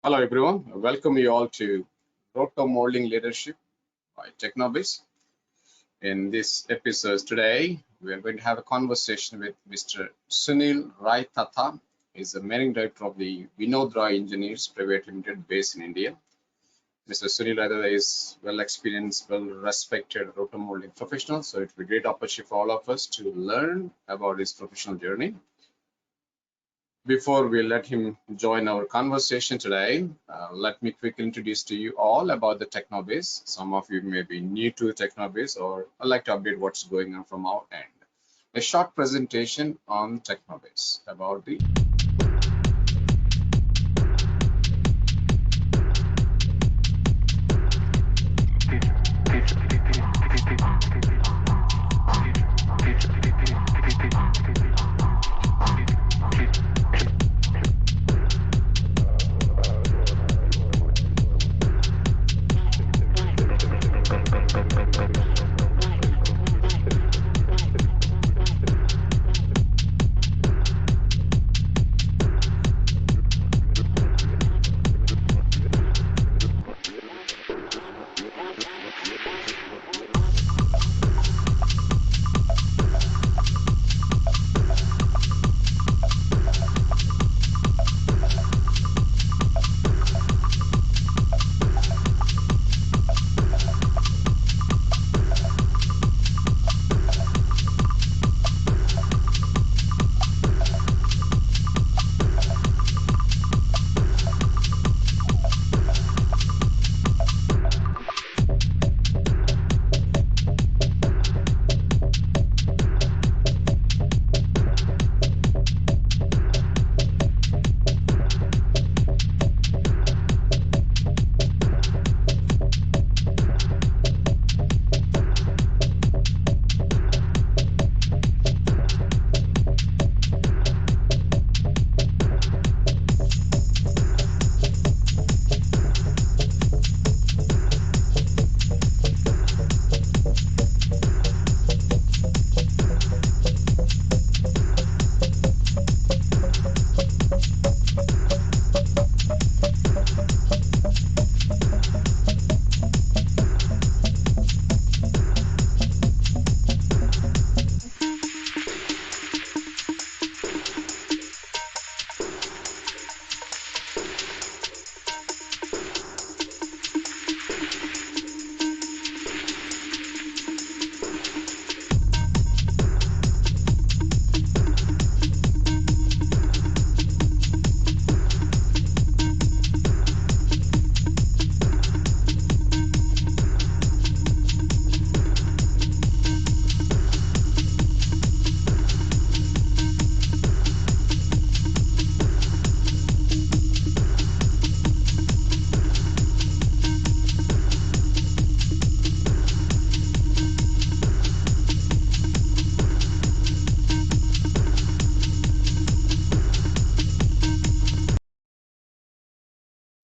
Hello everyone, welcome you all to RotoMoulding Leadership by Technobiz. In this episode today, we are going to have a conversation with Mr. Sunil Raithatha. He's the managing director of the Vinodrai Engineers Private Limited based in India. Mr. Sunil Raithatha is well experienced, well respected RotoMoulding professional, so it will be a great opportunity for all of us to learn about his professional journey. Before we let him join our conversation today, let me quickly introduce to you all about the Technobiz. Some of you may be new to Technobiz or I'd like to update what's going on from our end. A short presentation on Technobiz about the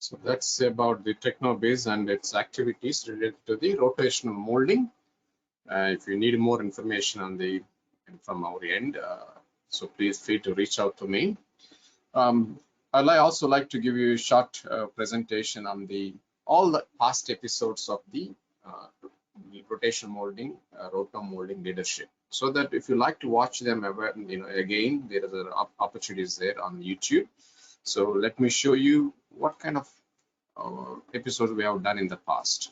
So that's about the Technobiz and its activities related to the rotational molding. If you need more information on the from our end, so please feel to reach out to me. I'd also like to give you a short presentation on all the past episodes of the rotational molding, RotoMoulding leadership, so that if you like to watch them, again, there are opportunities there on YouTube. So let me show you what kind of episodes we have done in the past.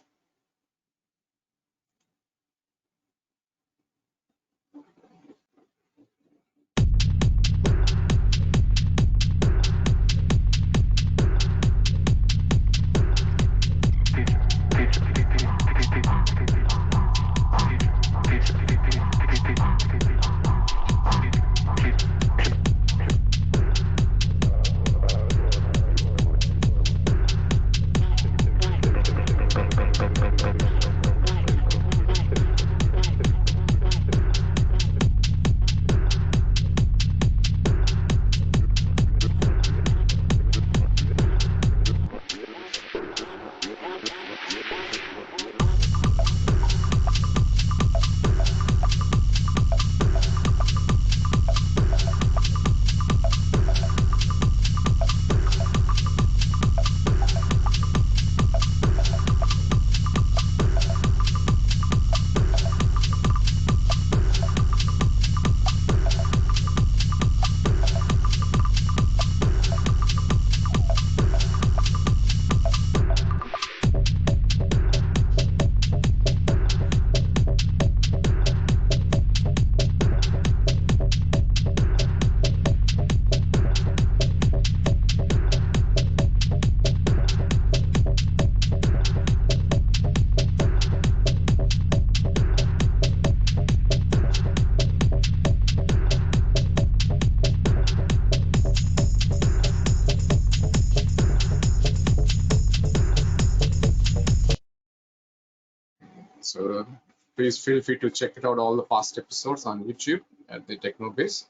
So please feel free to check it out, all the past episodes on YouTube at the TechnoBase.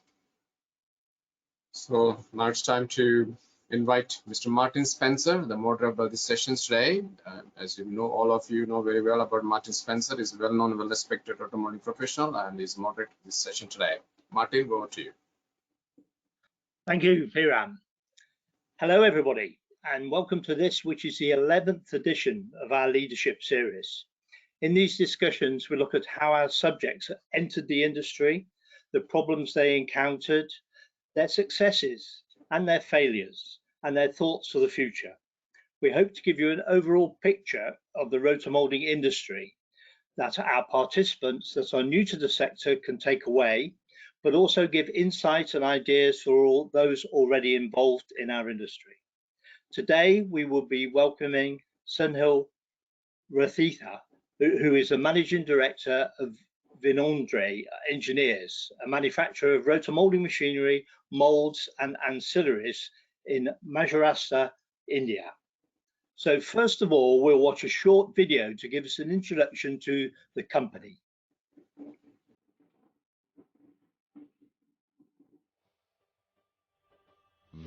So now it's time to invite Mr. Martin Spencer, the moderator of the sessions today. As you know, all of you know very well about Martin Spencer. He's a well-known, well-respected automotive professional and is moderating this session today. Martin, over to you. Thank you, Piran. Hello, everybody, and welcome to this, which is the 11th edition of our leadership series. In these discussions, we look at how our subjects entered the industry, the problems they encountered, their successes and their failures, and their thoughts for the future. We hope to give you an overall picture of the rotomolding industry that our participants that are new to the sector can take away, but also give insight and ideas for all those already involved in our industry. Today, we will be welcoming Sunil Raithatha, who is the Managing Director of Vinodrai Engineers, a manufacturer of rotomolding machinery, molds and ancillaries in Maharashtra, India. So first of all, we'll watch a short video to give us an introduction to the company.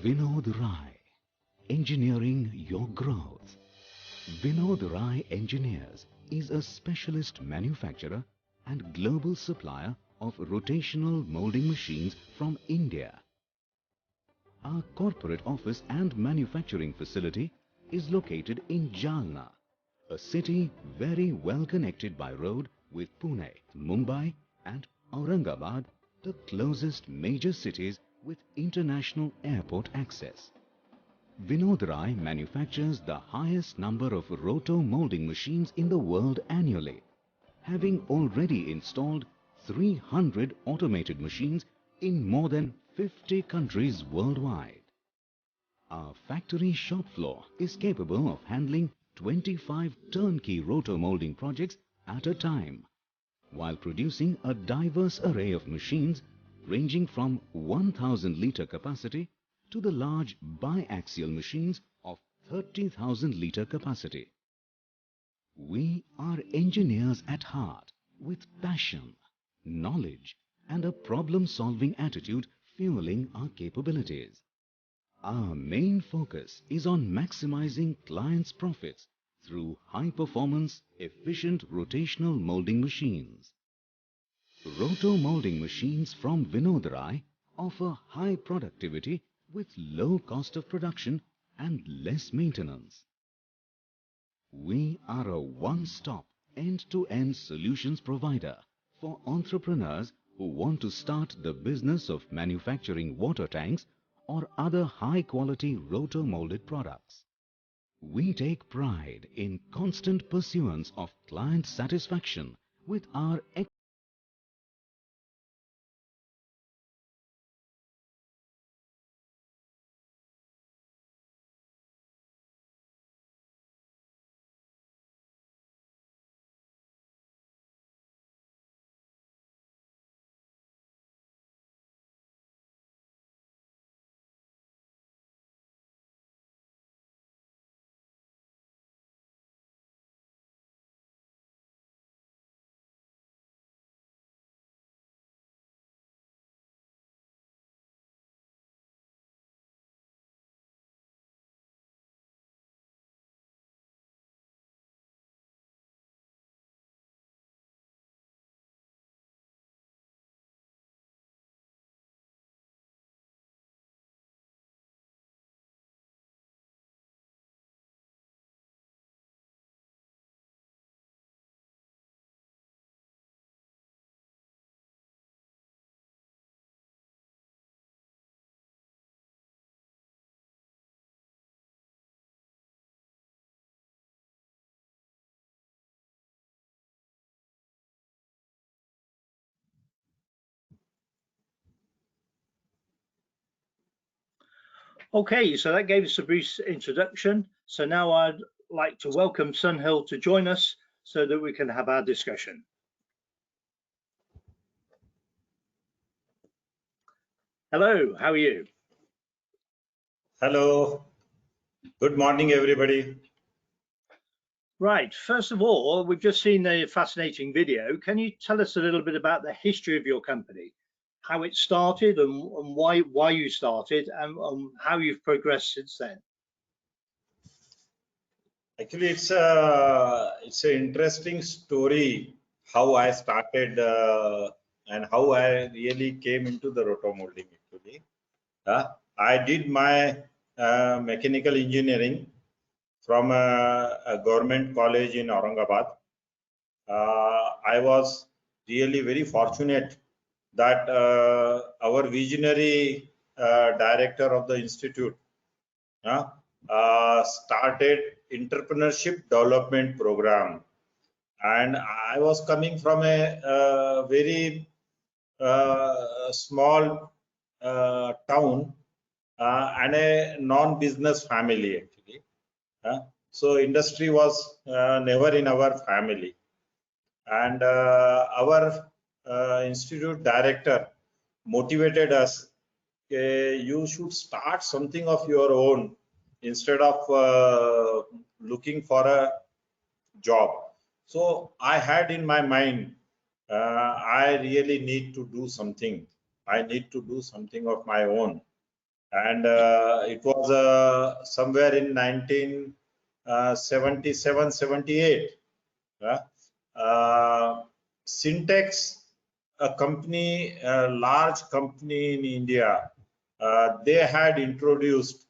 Vinodrai, engineering your growth. Vinodrai Engineers is a specialist manufacturer and global supplier of rotational molding machines from India. Our corporate office and manufacturing facility is located in Jalna, a city very well connected by road with Pune, Mumbai and Aurangabad, the closest major cities with international airport access. Vinodrai manufactures the highest number of roto-molding machines in the world annually, having already installed 300 automated machines in more than 50 countries worldwide. Our factory shop floor is capable of handling 25 turnkey roto-molding projects at a time, while producing a diverse array of machines ranging from 1,000-litre capacity to the large biaxial machines of 30,000-litre capacity. We are engineers at heart with passion, knowledge and a problem-solving attitude fueling our capabilities. Our main focus is on maximizing clients' profits through high-performance, efficient rotational molding machines. Roto-molding machines from Vinodrai offer high productivity with low cost of production and less maintenance. We are a one-stop, end-to-end solutions provider for entrepreneurs who want to start the business of manufacturing water tanks or other high-quality roto-molded products. We take pride in constant pursuance of client satisfaction with our Okay, so that gave us a brief introduction. So now I'd like to welcome Sunil to join us so that we can have our discussion. Hello, how are you? Hello, good morning everybody. Right. First of all, we've just seen a fascinating video. Can you tell us a little bit about the history of your company, how it started and why you started and how you've progressed since then? Actually, it's an interesting story how I started and how I really came into the rotomolding. Actually, I did my mechanical engineering from a government college in Aurangabad. I was really very fortunate that our visionary director of the institute started entrepreneurship development program, and I was coming from a very small town and a non-business family actually. So industry was never in our family, and our institute director motivated us, you should start something of your own instead of looking for a job. So I had in my mind, I really need to do something. I need to do something of my own. And it was somewhere in 1977, 78. Syntex, a company, a large company in India, they had introduced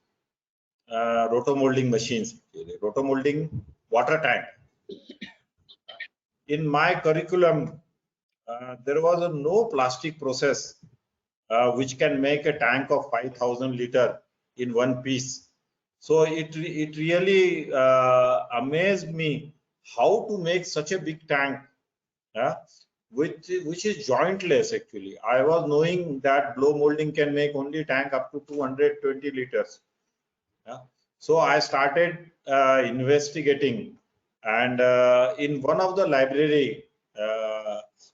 rotomolding machines, rotomolding water tank. In my curriculum, there was no plastic process which can make a tank of 5,000 liter in one piece. So it really amazed me how to make such a big tank, which is jointless actually. I was knowing that blow molding can make only tank up to 220 liters. So I started investigating, and in one of the library,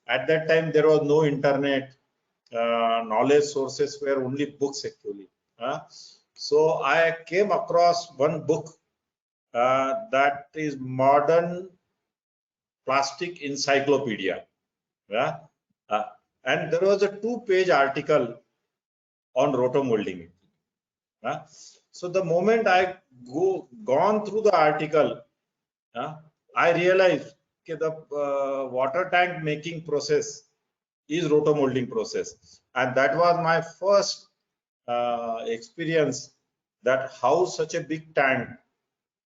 at that time there was no internet, knowledge sources were only books actually. So I came across one book that is Modern Plastic Encyclopedia. And there was a 2-page article on rotomolding. So the moment I gone through the article, I realized that the water tank making process is rotomolding process, and that was my first experience that how such a big tank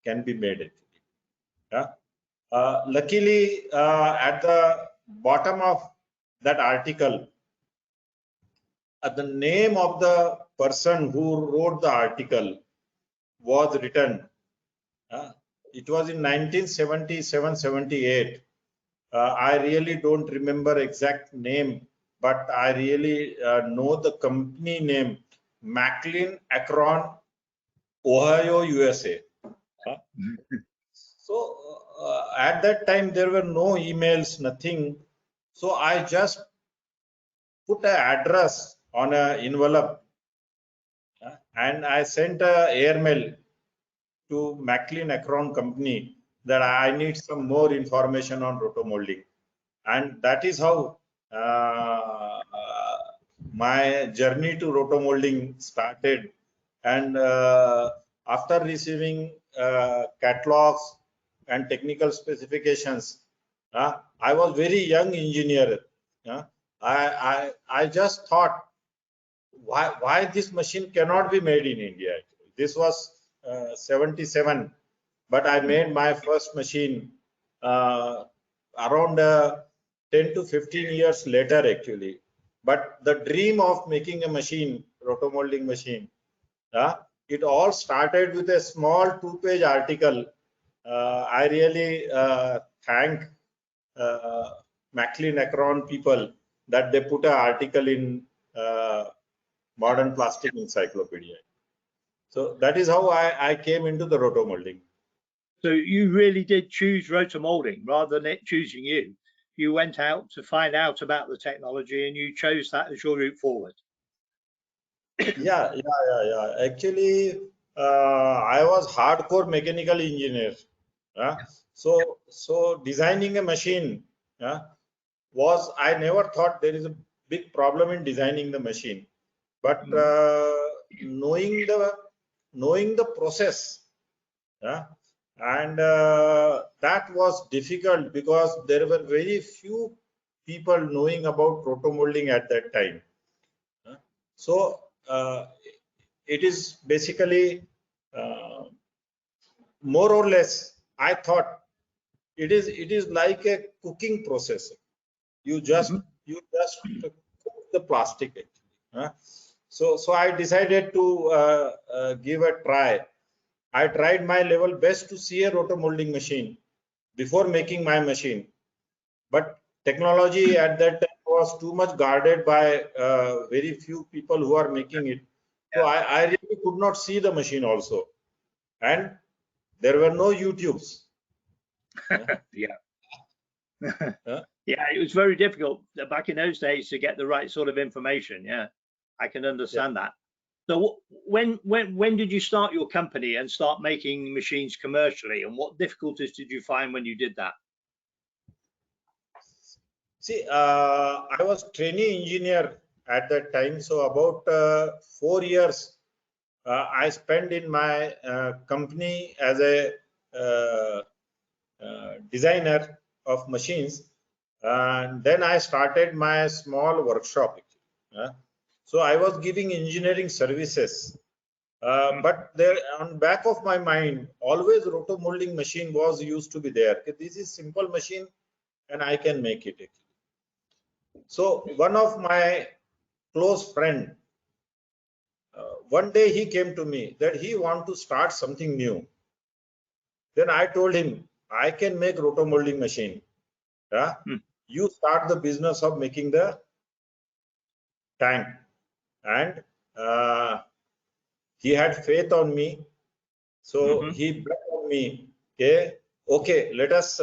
can be made. Luckily, at the bottom of that article, the name of the person who wrote the article was written. It was in 1977-78. I really don't remember exact name, but I really know the company name, Maclean Akron, Ohio, USA. So at that time there were no emails, nothing. So I just put an address on an envelope, and I sent a airmail to Maclean Akron company that I need some more information on rotomolding, and that is how my journey to rotomolding started. And after receiving catalogs and technical specifications, I was very young engineer. I just thought, why this machine cannot be made in India? This was 77, but I made my first machine around 10 to 15 years later actually. But the dream of making a machine, rotomolding machine, it all started with a small 2-page article. I really thank Maclean Akron people that they put an article in Modern Plastic Encyclopedia. So that is how I came into the rotomolding. So you really did choose rotomolding rather than it choosing you. You went out to find out about the technology and you chose that as your route forward. Yeah. Actually, I was hardcore mechanical engineer. So designing a machine was, I never thought there is a big problem in designing the machine, but knowing the process, and that was difficult because there were very few people knowing about rotomolding at that time. So it is basically more or less, I thought it is like a cooking process. You just cook the plastic actually. So I decided to give a try. I tried my level best to see a rotomolding machine before making my machine, but technology at that time was too much guarded by very few people who are making it. So I really could not see the machine also, and there were no YouTubes. Yeah. Yeah, it was very difficult back in those days to get the right sort of information. Yeah, I can understand that. So when did you start your company and start making machines commercially, and what difficulties did you find when you did that? See, I was trainee engineer at that time, so about 4 years I spent in my company as a designer of machines, and then I started my small workshop. So I was giving engineering services, but there on back of my mind, always rotomolding machine was used to be there. This is simple machine, and I can make it. So one of my close friend, one day he came to me that he want to start something new. Then I told him, I can make rotomolding machine. You start the business of making the tank. And he had faith on me. So he bet on me. Okay, let us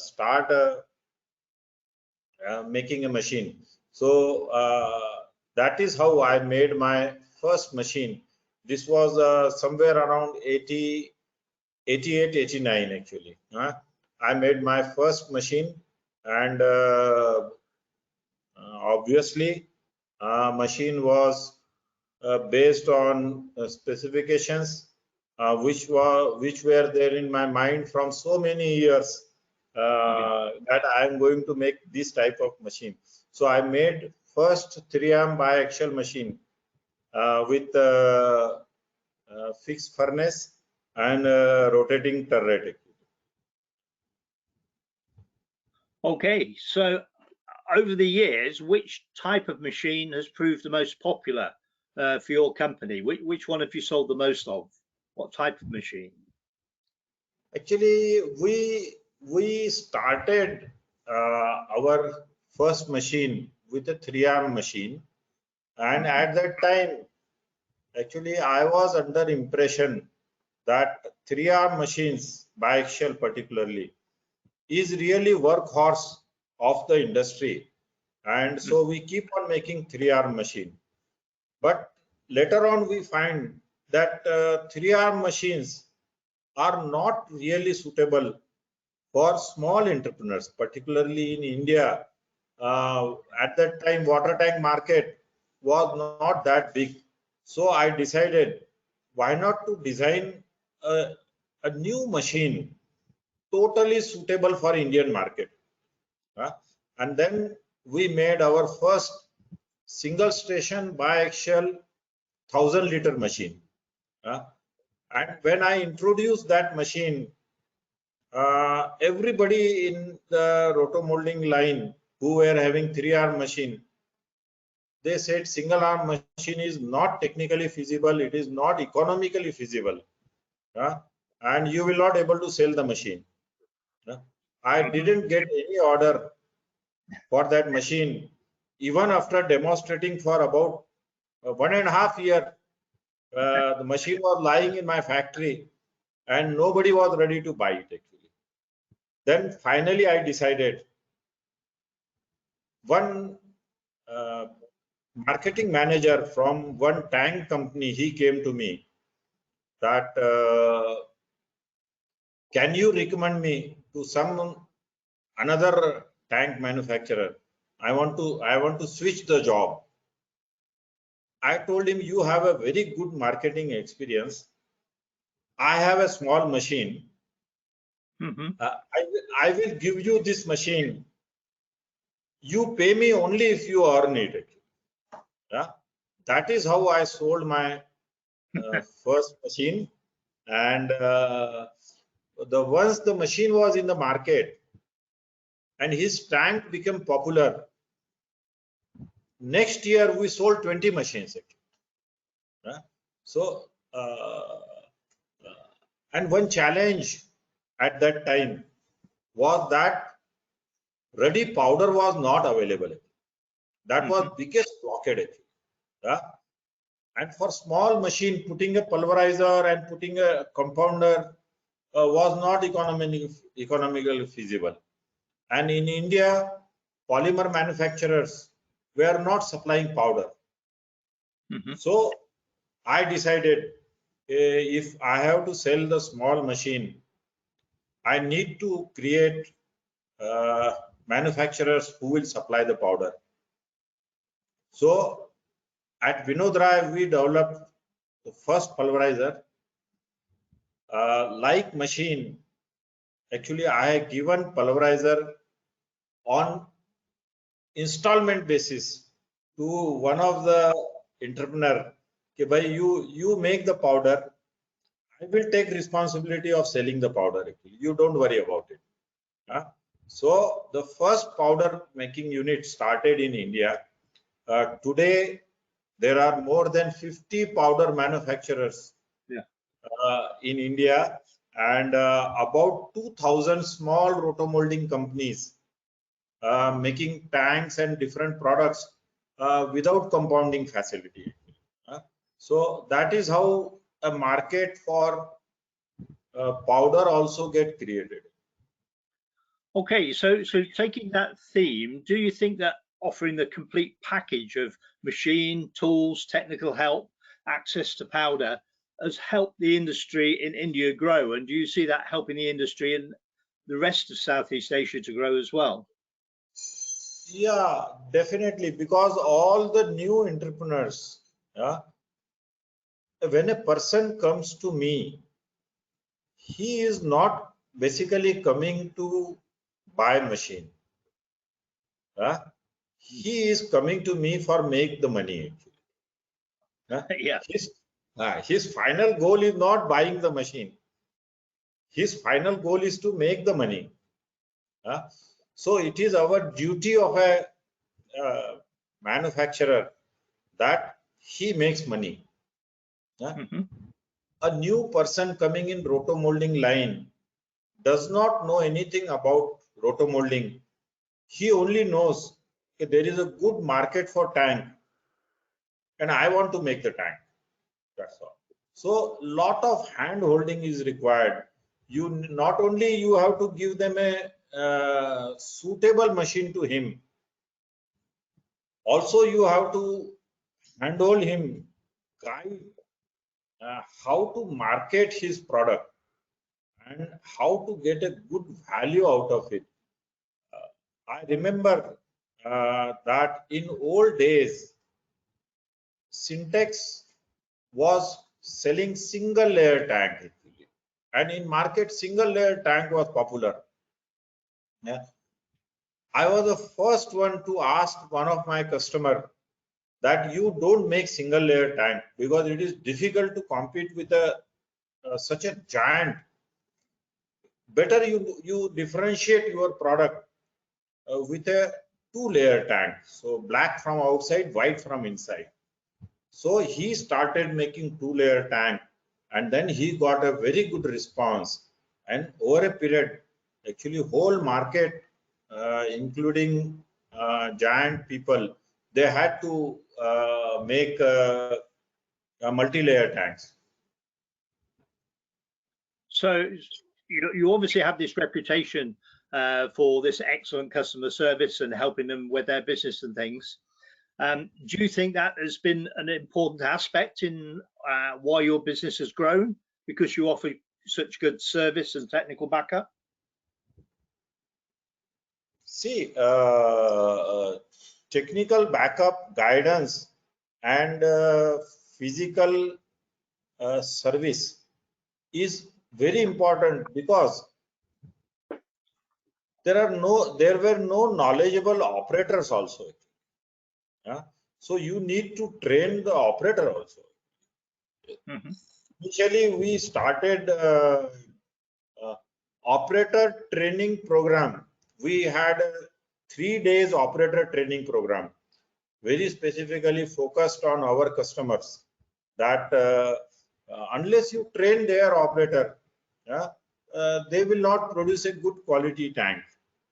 start making a machine. So that is how I made my first machine. This was somewhere around 88, 89 actually. I made my first machine, and obviously machine was based on specifications which were there in my mind from so many years, that I am going to make this type of machine. So I made first 3-arm biaxial machine with fixed furnace and rotating turret. Okay, so over the years, which type of machine has proved the most popular for your company? Which one have you sold the most of? What type of machine? Actually, we started our first machine with a 3-arm machine, and at that time, actually, I was under impression that 3-arm machines, biaxial particularly, is really workhorse of the industry, and so we keep on making 3-arm machine. But later on, we find that 3-arm machines are not really suitable for small entrepreneurs, particularly in India. At that time, water tank market was not that big. So I decided, why not to design a new machine totally suitable for Indian market. And then we made our first single station biaxial 1000-liter machine. And when I introduced that machine, everybody in the rotomolding line who were having 3-arm machine, they said single arm machine is not technically feasible, it is not economically feasible, and you will not able to sell the machine. I didn't get any order for that machine, even after demonstrating for about 1.5 years. The machine was lying in my factory and nobody was ready to buy it actually. Then finally I decided, one marketing manager from one tank company, he came to me that can you recommend me to another tank manufacturer? I want to switch the job. I told him, you have a very good marketing experience. I have a small machine. I will give you this machine. You pay me only if you earn it. Yeah? That is how I sold my first machine. And once the machine was in the market and his tank became popular, next year we sold 20 machines. Yeah? So, and one challenge at that time was that ready powder was not available. That was biggest blockade. Yeah? And for small machine, putting a pulverizer and putting a compounder was not economically feasible. And in India, polymer manufacturers were not supplying powder. So I decided, if I have to sell the small machine, I need to create manufacturers who will supply the powder. So at Vinodrai, we developed the first pulverizer. Like machine, actually I have given pulverizer on installment basis to one of the entrepreneur. Okay, by you make the powder, I will take responsibility of selling the powder. Actually, you don't worry about it. So the first powder making unit started in India. Today there are more than 50 powder manufacturers in India, and about 2,000 small rotomolding companies making tanks and different products without compounding facility. So that is how a market for powder also get created. Okay, so taking that theme, do you think that offering the complete package of machine, tools, technical help, access to powder has helped the industry in India grow? And do you see that helping the industry in the rest of Southeast Asia to grow as well? Yeah, definitely, because all the new entrepreneurs, when a person comes to me, he is not basically coming to buy machine. He is coming to me for make the money. Yeah. His final goal is not buying the machine. His final goal is to make the money. So it is our duty of a manufacturer that he makes money. A new person coming in rotomolding line does not know anything about rotomolding. He only knows that there is a good market for tank and I want to make the tank. That's all. So lot of hand holding is required. You not only you have to give them a suitable machine to him, also you have to handhold him, guide how to market his product and how to get a good value out of it. I remember that in old days, Syntex was selling single layer tank, and in market single layer tank was popular. I was the first one to ask one of my customer that you don't make single layer tank because it is difficult to compete with such a giant. Better you differentiate your product with a 2-layer tank, so black from outside, white from inside. So he started making 2-layer tank, and then he got a very good response. And over a period, actually whole market, including giant people, they had to make multi-layer tanks. So you obviously have this reputation for this excellent customer service and helping them with their business and things. Do you think that has been an important aspect in why your business has grown? Because you offer such good service and technical backup? See, technical backup, guidance, and physical service is very important, because there were no knowledgeable operators also. Yeah? So you need to train the operator also. Mm-hmm. Initially, we started operator training program. We had a 3 days operator training program, very specifically focused on our customers, that unless you train their operator, they will not produce a good quality tank.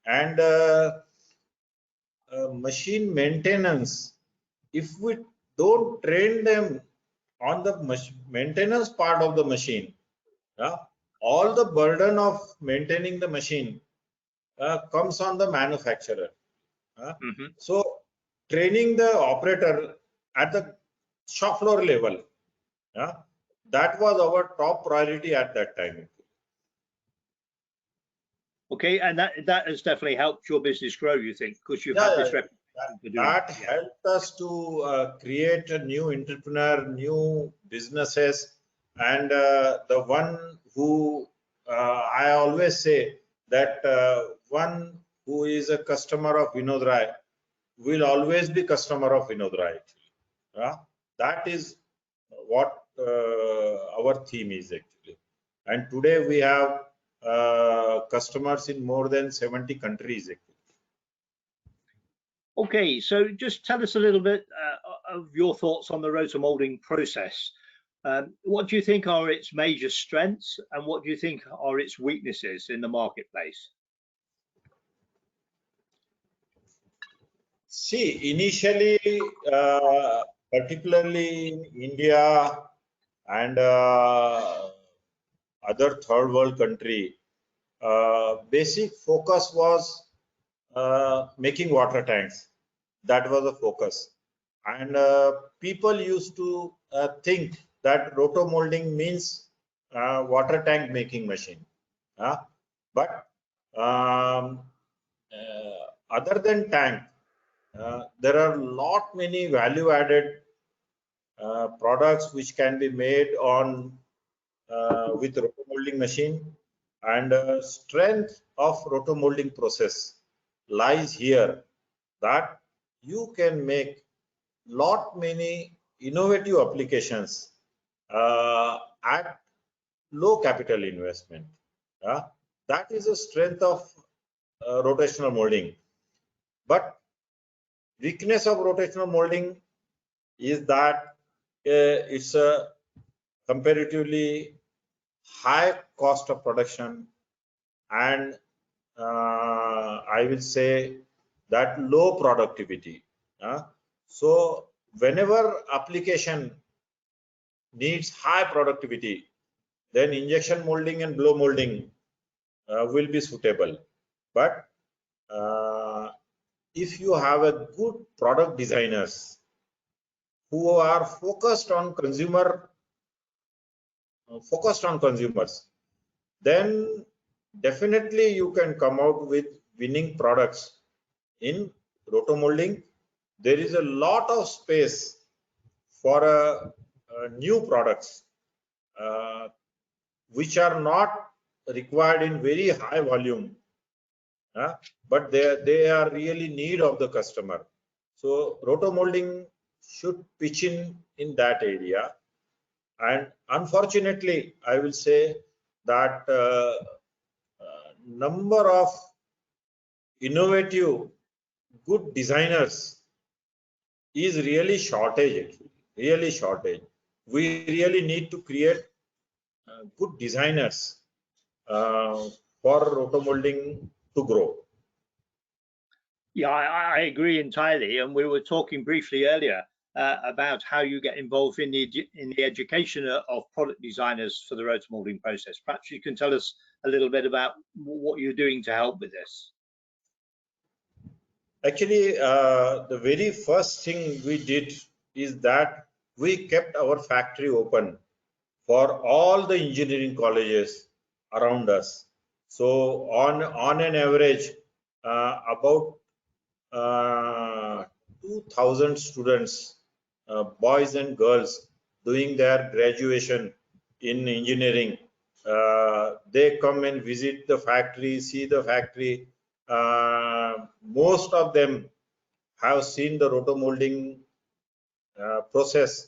And machine maintenance, if we don't train them on the maintenance part of the machine, all the burden of maintaining the machine comes on the manufacturer. Mm-hmm. So training the operator at the shop floor level, that was our top priority at that time. Okay, and that has definitely helped your business grow, you think, because you've had this reputation for doing that helped us to create a new entrepreneur, new businesses, and the one who I always say that one who is a customer of Vinodrai will always be customer of Vinodrai. That is what our theme is actually. And today we have customers in more than 70 countries actually. Okay, so just tell us a little bit of your thoughts on the RotoMoulding process. What do you think are its major strengths, and what do you think are its weaknesses in the marketplace? See, initially, particularly in India and other third world country, basic focus was making water tanks. That was the focus. And people used to think that rotomolding means water tank making machine. But other than tank, there are many value added products which can be made on with rotomolding machine, and strength of rotomolding process lies here, that you can make many innovative applications at low capital investment. That is a strength of rotational molding. But weakness of rotational molding is that it's a comparatively high cost of production, and I will say that low productivity. So whenever application needs high productivity, then injection molding and blow molding will be suitable. But if you have a good product designers who are focused on consumers, then definitely you can come out with winning products in rotomolding. There is a lot of space for new products which are not required in very high volume, but they are really need of the customer. So rotomolding should pitch in that area. And unfortunately, I will say that number of innovative good designers is really shortage actually, really shortage. We really need to create good designers for rotomolding to grow. Yeah, I agree entirely. And we were talking briefly earlier about how you get involved in the education of product designers for the rotomolding process. Perhaps you can tell us a little bit about what you're doing to help with this. Actually, the very first thing we did is that we kept our factory open for all the engineering colleges around us. So on an average, about 2,000 students, boys and girls, doing their graduation in engineering. They come and visit the factory, see the factory. Most of them have seen the rotomolding process.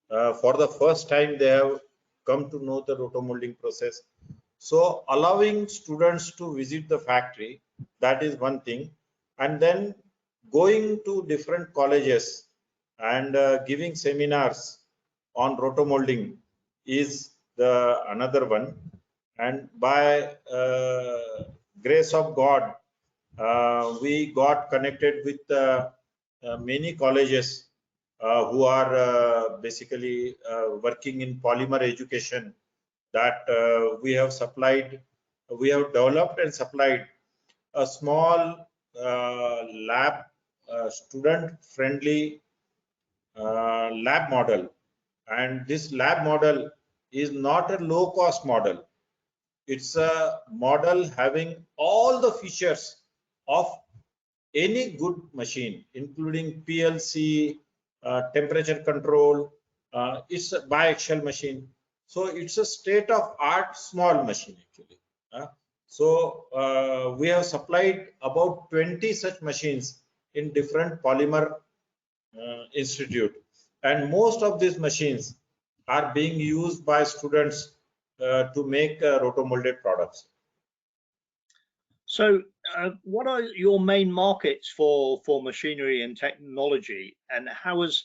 For the first time, they have come to know the rotomolding process. So allowing students to visit the factory, that is one thing. And then going to different colleges and giving seminars on rotomolding is the another one. And by grace of God, we got connected with many colleges who are basically working in polymer education, that we have developed and supplied a small lab, student friendly lab model. And this lab model is not a low cost model. It's a model having all the features of any good machine, including PLC, temperature control. It's a biaxial machine. So it's a state of art small machine actually. So we have supplied about 20 such machines in different polymer institute. And most of these machines are being used by students to make rotomolded products. So, what are your main markets for machinery and technology, and how has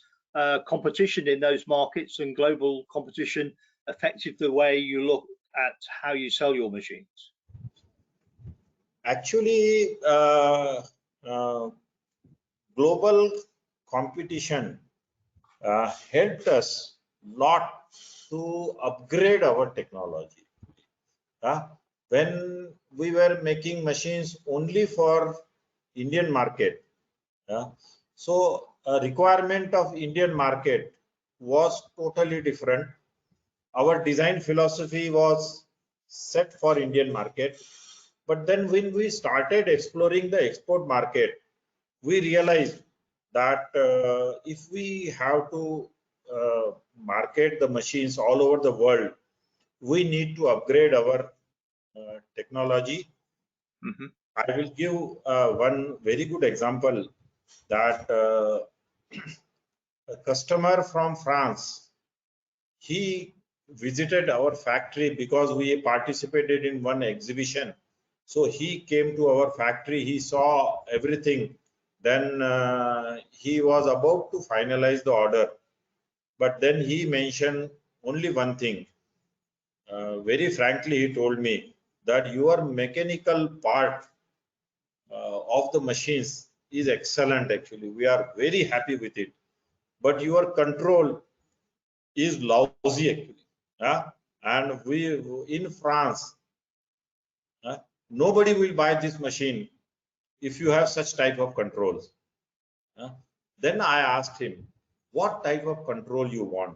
competition in those markets and global competition affected the way you look at how you sell your machines? Actually, global competition helped us lot to upgrade our technology. When we were making machines only for Indian market, so a requirement of Indian market was totally different. Our design philosophy was set for Indian market, but then when we started exploring the export market, we realized that if we have to market the machines all over the world, we need to upgrade our technology. Mm-hmm. I will give one very good example, that a customer from France, he visited our factory because we participated in one exhibition. So he came to our factory, he saw everything. Then he was about to finalize the order. But then he mentioned only one thing. Very frankly, he told me that your mechanical part of the machines is excellent actually. We are very happy with it. But your control is lousy actually. And we in France, nobody will buy this machine if you have such type of controls. Then I asked him, what type of control you want?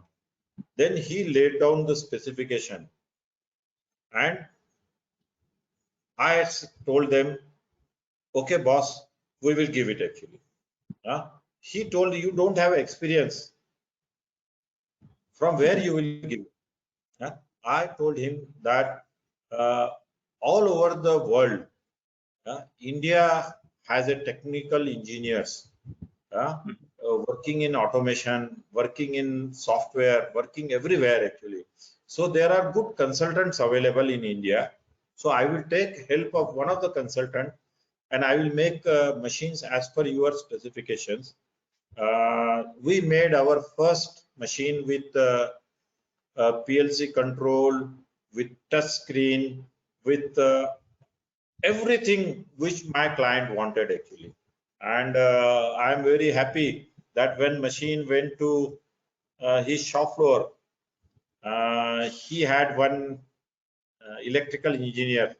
Then he laid down the specification, and I told them, okay boss, we will give it actually. He told, you don't have experience, from where you will give? I told him that all over the world, India has a technical engineers working in automation, working in software, working everywhere actually. So there are good consultants available in India. So I will take help of one of the consultant, and I will make machines as per your specifications. We made our first machine with PLC control, with touch screen, with everything which my client wanted actually. And I am very happy that when machine went to his shop floor, he had one electrical engineer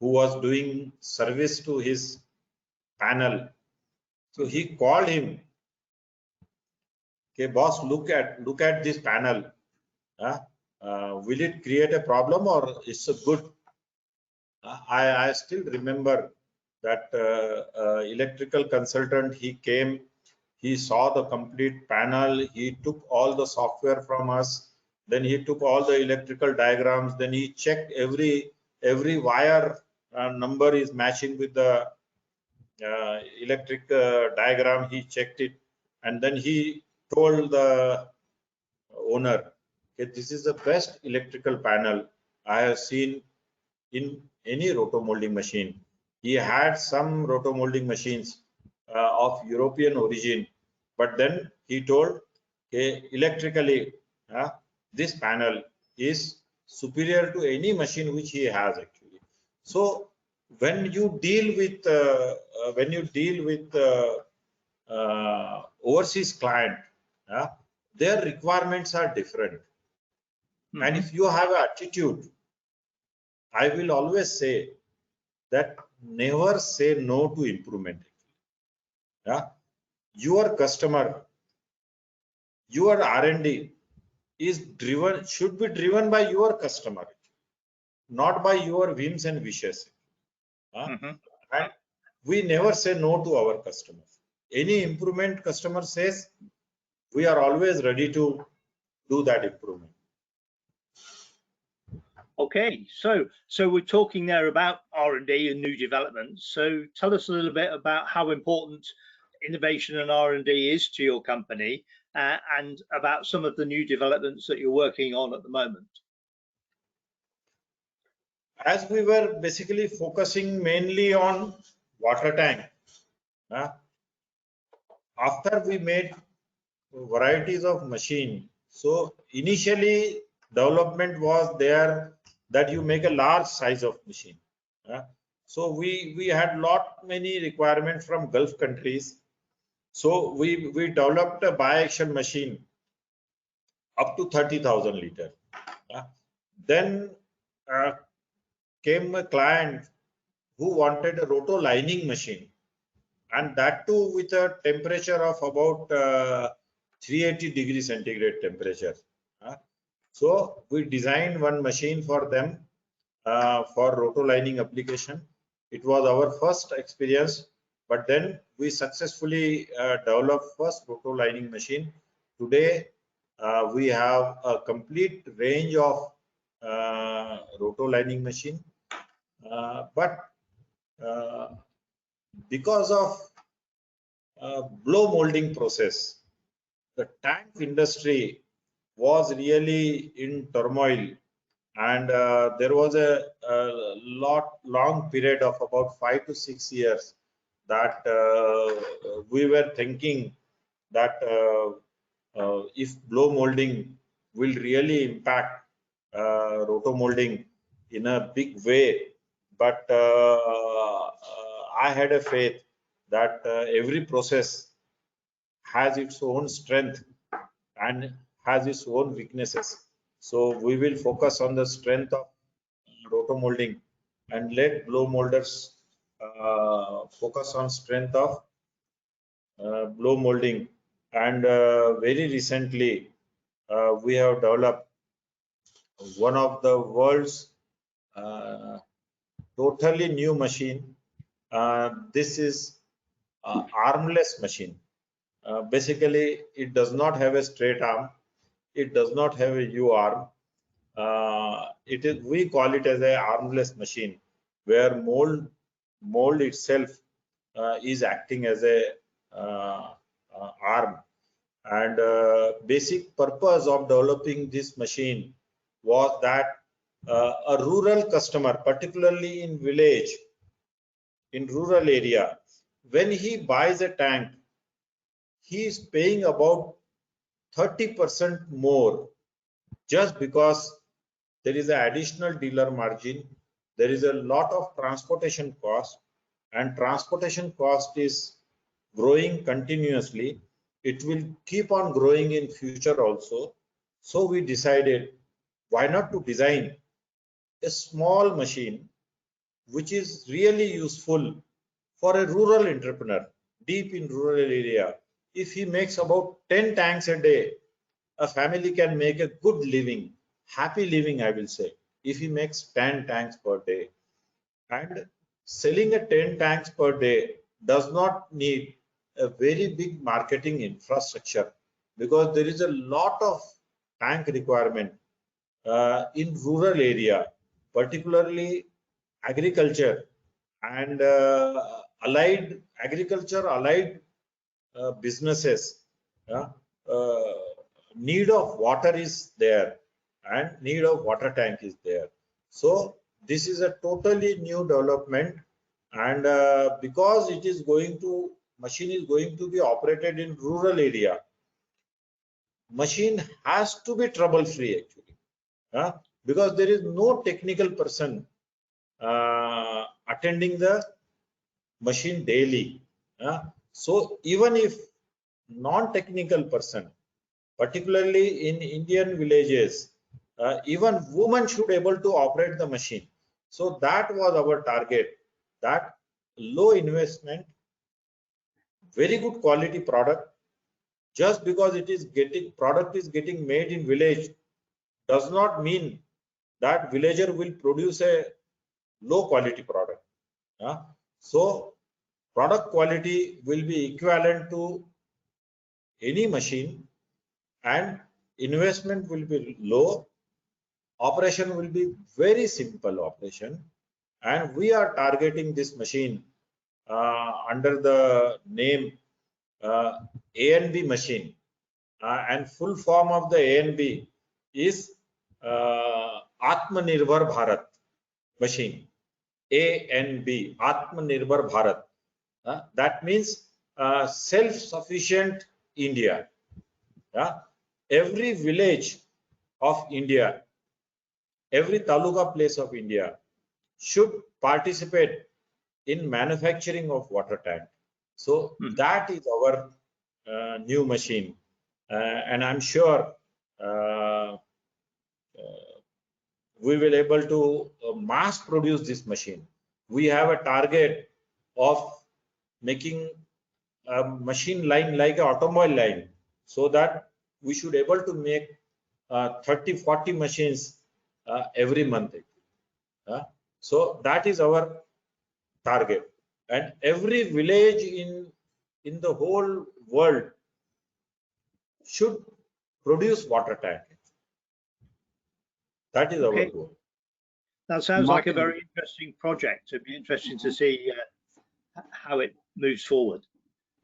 who was doing service to his panel. So he called him, okay boss, look at this panel. will it create a problem or it's a good? I still remember that electrical consultant, he came, he saw the complete panel, he took all the software from us, then he took all the electrical diagrams, then he checked every wire number is matching with the electric diagram, he checked it, and then he told the owner, okay, this is the best electrical panel I have seen in any rotomolding machine. He had some rotomolding machines of European origin, but then he told, okay, electrically, this panel is superior to any machine which he has actually. So when you deal with overseas client, their requirements are different. And if you have an attitude, I will always say that never say no to improvement. Yeah, your customer, your R&D is driven, should be driven by your customer, not by your whims and wishes. And we never say no to our customers. Any improvement customer says, we are always ready to do that improvement. Okay, so we're talking there about R&D and new developments. So tell us a little bit about how important innovation and R&D is to your company, and about some of the new developments that you're working on at the moment. As we were basically focusing mainly on water tank, after we made varieties of machine, so initially development was there that you make a large size of machine. So we had many requirements from Gulf countries. So we developed a biaxial machine up to 30,000 liter. Then came a client who wanted a roto lining machine, and that too with a temperature of about 380 degrees centigrade temperature. So we designed one machine for them for roto lining application. It was our first experience, but then we successfully developed first roto lining machine. Today we have a complete range of roto lining machine, but because of blow molding process, the tank industry was really in turmoil, and there was a long period of about 5 to 6 years that we were thinking that if blow molding will really impact roto molding in a big way, but I had a faith that every process has its own strength and has its own weaknesses. So we will focus on the strength of roto molding and let blow molders focus on strength of blow molding. And very recently we have developed one of the world's totally new machine. This is armless machine. Basically, it does not have a straight arm. It does not have a U arm. We call it as a armless machine, where mold itself is acting as a arm. And basic purpose of developing this machine was that a rural customer, particularly in village, in rural area, when he buys a tank, he is paying about 30% more just because there is an additional dealer margin. There is a lot of transportation cost, and transportation cost is growing continuously. It will keep on growing in future also. So we decided, why not to design a small machine which is really useful for a rural entrepreneur deep in rural area. If he makes about 10 tanks a day, a family can make a good living happy living, I will say, if he makes 10 tanks per day. And selling a 10 tanks per day does not need a very big marketing infrastructure, because there is a lot of tank requirement in rural area, particularly agriculture and allied businesses. Yeah, uh, need of water is there and need of water tank is there. So this is a totally new development, and because it is going to machine is going to be operated in rural area, machine has to be trouble free actually, because there is no technical person attending the machine daily. So even if non-technical person, particularly in Indian villages, even women should able to operate the machine. So that was our target, that low investment, very good quality product. Just because it is getting made in village does not mean that villager will produce a low quality product. So product quality will be equivalent to any machine, and investment will be low, operation will be very simple operation, and we are targeting this machine under the name ANB machine, and full form of the ANB is Atmanirbhar Bharat machine. ANB, Atmanirbhar Bharat. That means self-sufficient India. Every village of India, every taluka place of India should participate in manufacturing of water tank. So that is our new machine, and I'm sure we will able to mass produce this machine. We have a target of making a machine line like an automobile line, so that we should able to make 30-40 machines every month. So that is our target, and every village in the whole world should produce water tank. That is our goal. That sounds like a Martin. very interesting project. It'd be interesting to see how it moves forward.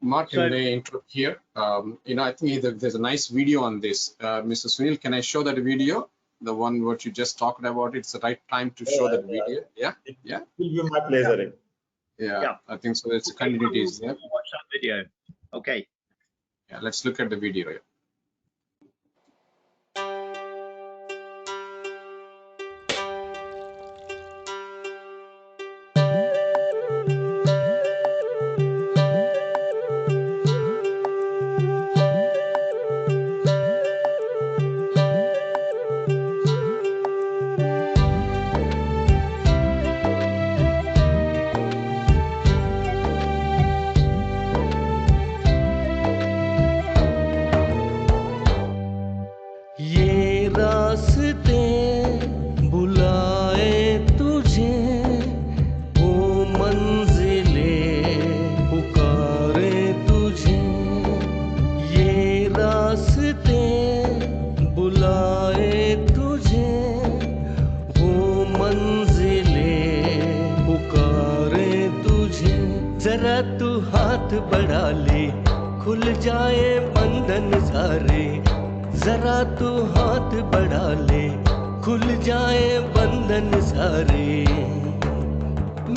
Martin, So- may I interrupt here? I think there's a nice video on this. Mr. Sunil, can I show that video? The one what you just talked about. It's the right time to show that video. Yeah. It will be my pleasure. Yeah. I think so. It's continuities there. Watch that video. Okay. Yeah. Let's look at the video. Yeah. ये रास्ते बुलाए तुझे, वो मंजिले पुकारे तुझे। ये रास्ते बुलाए तुझे, वो मंजिले पुकारे तुझे। जरा तू हाथ बढ़ा ले, खुल जाए बंधन सारे। जरा तू हाथ बढ़ा ले, खुल जाए बंधन सारे।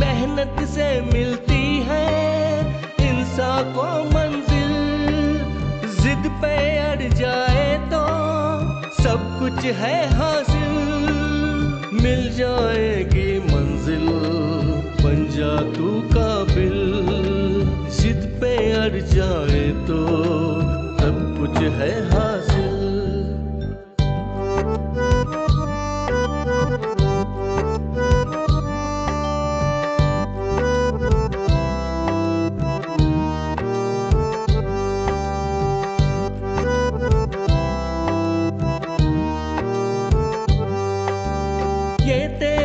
मेहनत से मिलती है इंसान को मंजिल, जिद पे अड़ जाए तो सब कुछ है हासिल। मिल जाएगी मंजिल, बन जा तू काबिल। जिद पे अड़ जाए तो सब कुछ है हासिल।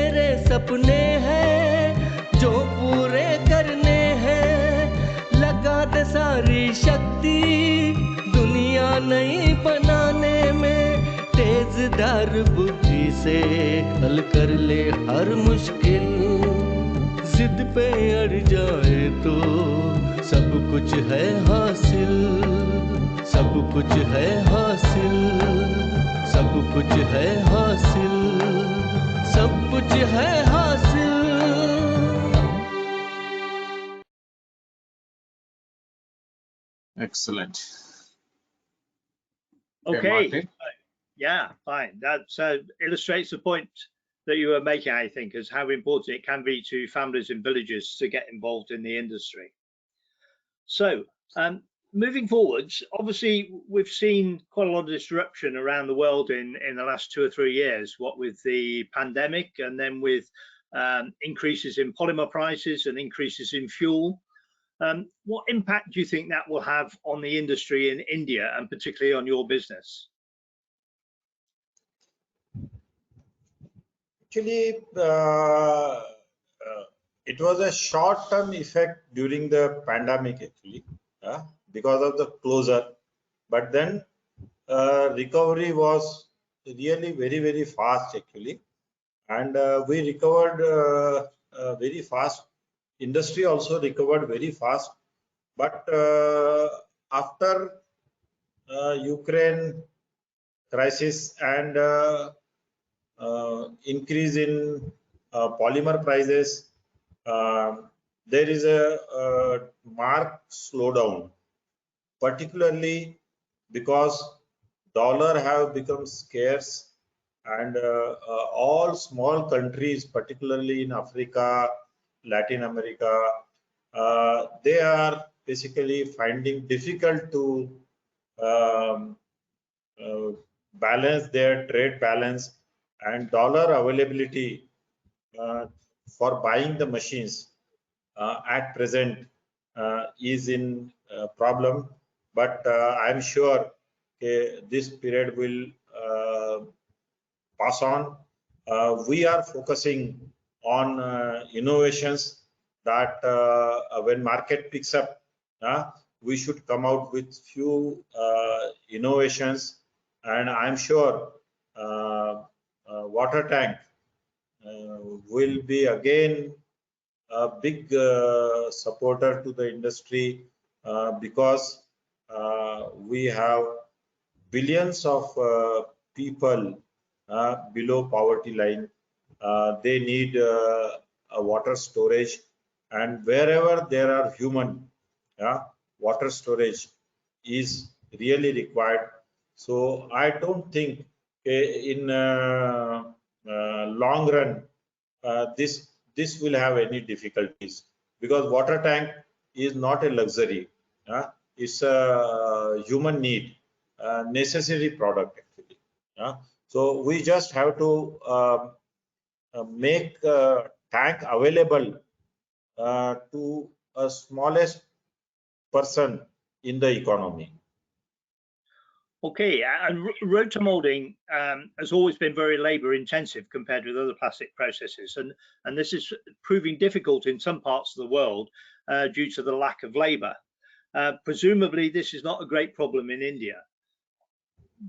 तेरे सपने हैं जो पूरे करने हैं, लगा दे सारी शक्ति दुनिया नई बनाने में, तेजदार बुद्धि से हल कर ले हर मुश्किल, जिद पे अड़ जाए तो सब कुछ है हासिल, सब कुछ है हासिल, सब कुछ है हासिल, सब कुछ है हासिल। Excellent. Okay. Martin. Yeah, fine. That illustrates the point that you were making, I think, as how important it can be to families in villages to get involved in the industry. So, moving forwards, obviously we've seen quite a lot of disruption around the world in the last 2 or 3 years, what with the pandemic and then with increases in polymer prices and increases in fuel. What impact do you think that will have on the industry in India and particularly on your business? Actually, it was a short-term effect during the pandemic, actually, because of the closure. But then recovery was really very, very fast, actually. And we recovered very fast. Industry also recovered very fast. But after Ukraine crisis and increase in polymer prices, there is a marked slowdown, particularly because dollar have become scarce, and all small countries, particularly in Africa, Latin America, they are basically finding difficult to balance their trade balance, and dollar availability for buying the machines at present is in problem. But I'm sure this period will pass on. We are focusing on innovations that when market picks up, we should come out with few innovations, and I'm sure water tank will be again a big supporter to the industry because we have billions of people below poverty line. They need a water storage, and wherever there are human, water storage is really required. So I don't think in long run this will have any difficulties, because water tank is not a luxury. It's a human need, necessary product actually. So we just have to make tank available to a smallest person in the economy. Okay, and rotomolding has always been very labor intensive compared with other plastic processes, and this is proving difficult in some parts of the world due to the lack of labor. Presumably this is not a great problem in India.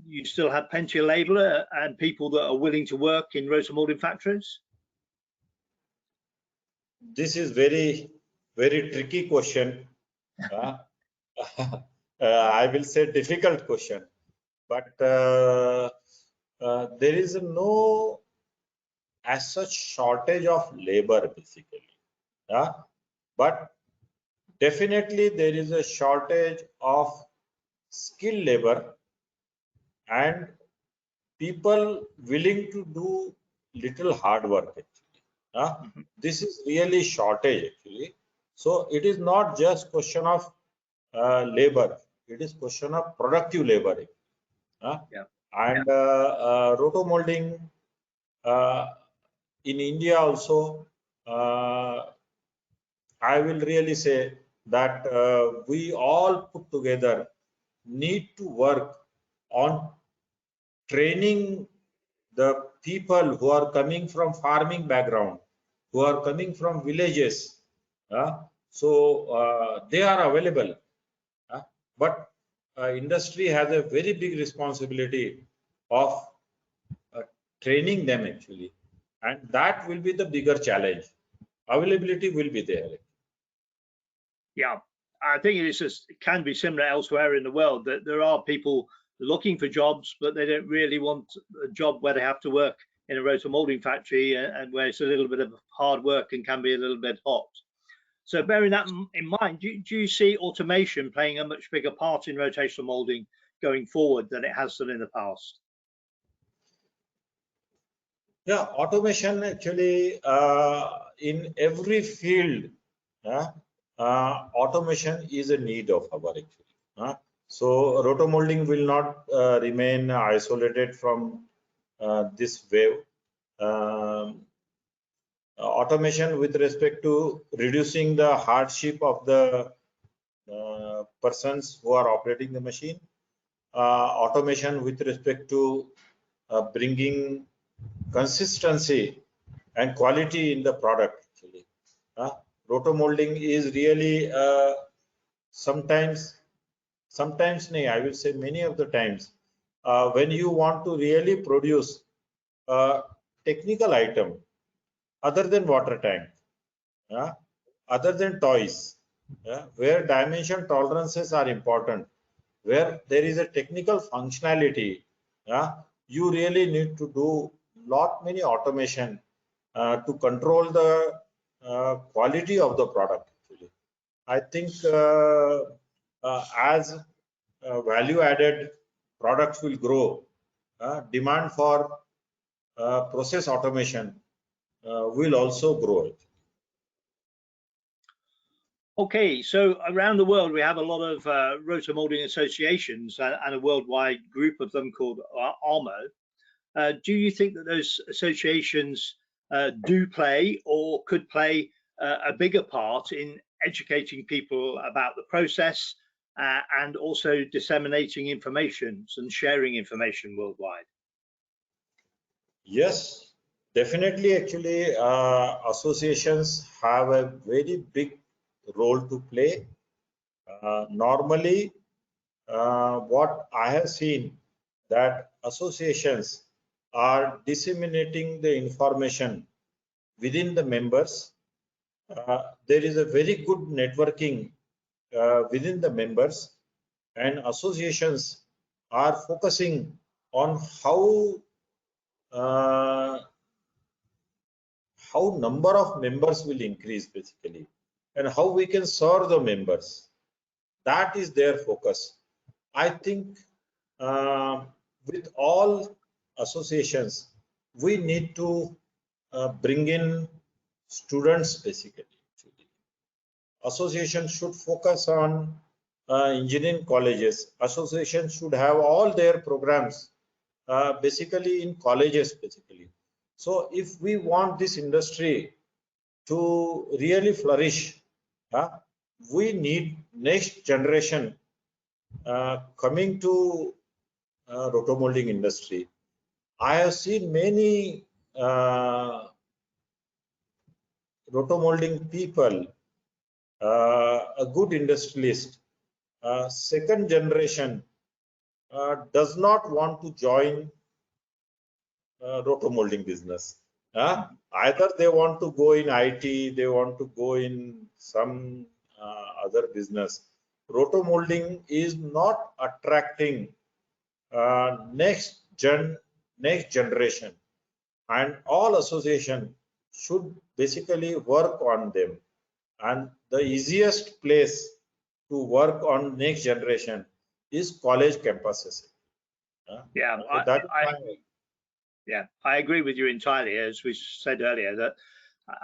You still have plenty of labor and people that are willing to work in rotomolding factories? This is very, very tricky question. I will say difficult question. But there is no as such shortage of labor basically. But definitely there is a shortage of skilled labor and people willing to do little hard work actually. This is really shortage actually. So it is not just question of labor, it is question of productive labor. And rotomolding in India also, I will really say that we all put together need to work on training the people who are coming from farming background, who are coming from villages. So they are available. But industry has a very big responsibility of training them actually. And that will be the bigger challenge. Availability will be there. Yeah, I think it can be similar elsewhere in the world, that there are people looking for jobs, but they don't really want a job where they have to work in a rotomolding factory and where it's a little bit of hard work and can be a little bit hot. So bearing that in mind, do you see automation playing a much bigger part in rotational molding going forward than it has done in the past? Yeah, automation actually in every field, automation is a need of our actually. So rotomolding will not remain isolated from this wave. Automation with respect to reducing the hardship of the persons who are operating the machine. Automation with respect to bringing consistency and quality in the product actually. Rotomolding is really sometimes I will say many of the times when you want to really produce a technical item other than water tank, other than toys, where dimension tolerances are important, where there is a technical functionality, you really need to do many automation to control the quality of the product actually. I think as value added products will grow, demand for process automation will also grow. Okay, so around the world we have a lot of rotomolding associations and a worldwide group of them called ARMO. Do you think that those associations do play or could play a bigger part in educating people about the process and also disseminating information and sharing information worldwide? Yes, definitely. Actually, associations have a very big role to play. Normally, what I have seen that associations are disseminating the information within the members. There is a very good networking within the members, and associations are focusing on how number of members will increase basically, and how we can serve the members. That is their focus. I think with all associations, we need to bring in students basically. Association should focus on engineering colleges. Association should have all their programs basically in colleges basically. So if we want this industry to really flourish, we need next generation coming to rotomolding industry. I have seen many rotomolding people, a good industrialist, second generation does not want to join rotomolding business. Either they want to go in IT, they want to go in some other business. Rotomolding is not attracting next generation, and all association should basically work on them. And the easiest place to work on next generation is college campuses. Yeah, So I agree with you entirely. As we said earlier, that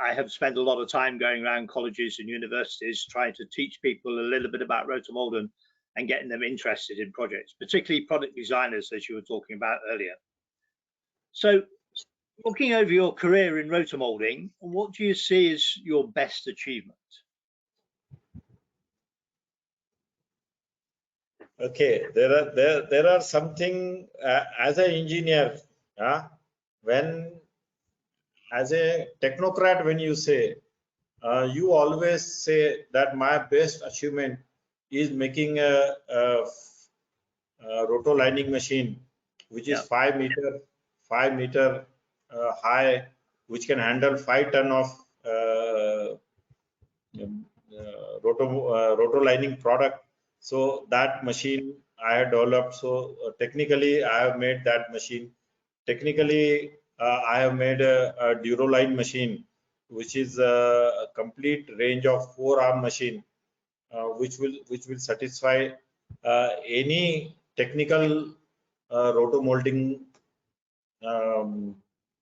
I have spent a lot of time going around colleges and universities trying to teach people a little bit about rotomolding and getting them interested in projects, particularly product designers, as you were talking about earlier. So looking over your career in rotomolding, what do you see as your best achievement? Okay, there are something as an engineer, when as a technocrat, when you say, you always say that my best achievement is making a roto lining machine, which is 5 meter high, which can handle 5 ton of roto lining product. So that machine I have developed. So technically I have made that machine. Technically I have made a Duroline machine, which is a complete range of 4-arm machine, which will satisfy any technical roto-molding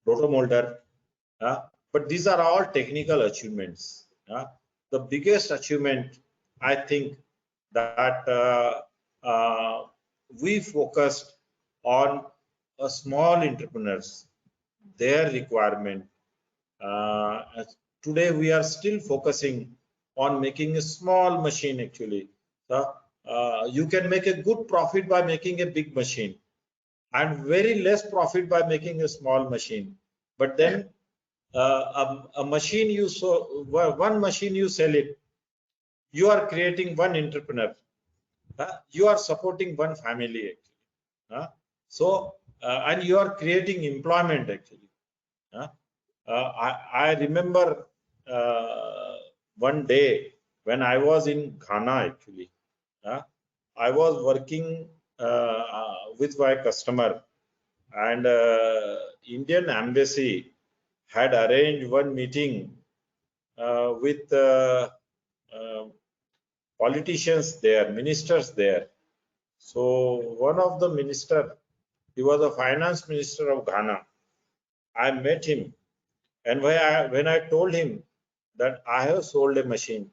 roto-molder. But these are all technical achievements. The biggest achievement, I think, that we focused on a small entrepreneurs, their requirement. Today we are still focusing on making a small machine actually. You can make a good profit by making a big machine and very less profit by making a small machine. But then a machine you one machine you sell it, you are creating one entrepreneur. You are supporting one family actually. And you are creating employment actually. I remember one day when I was in Ghana actually. I was working with my customer, and Indian embassy had arranged one meeting with politicians there, ministers there. So one of the minister, he was the finance minister of Ghana. I met him, and when I told him that I have sold a machine,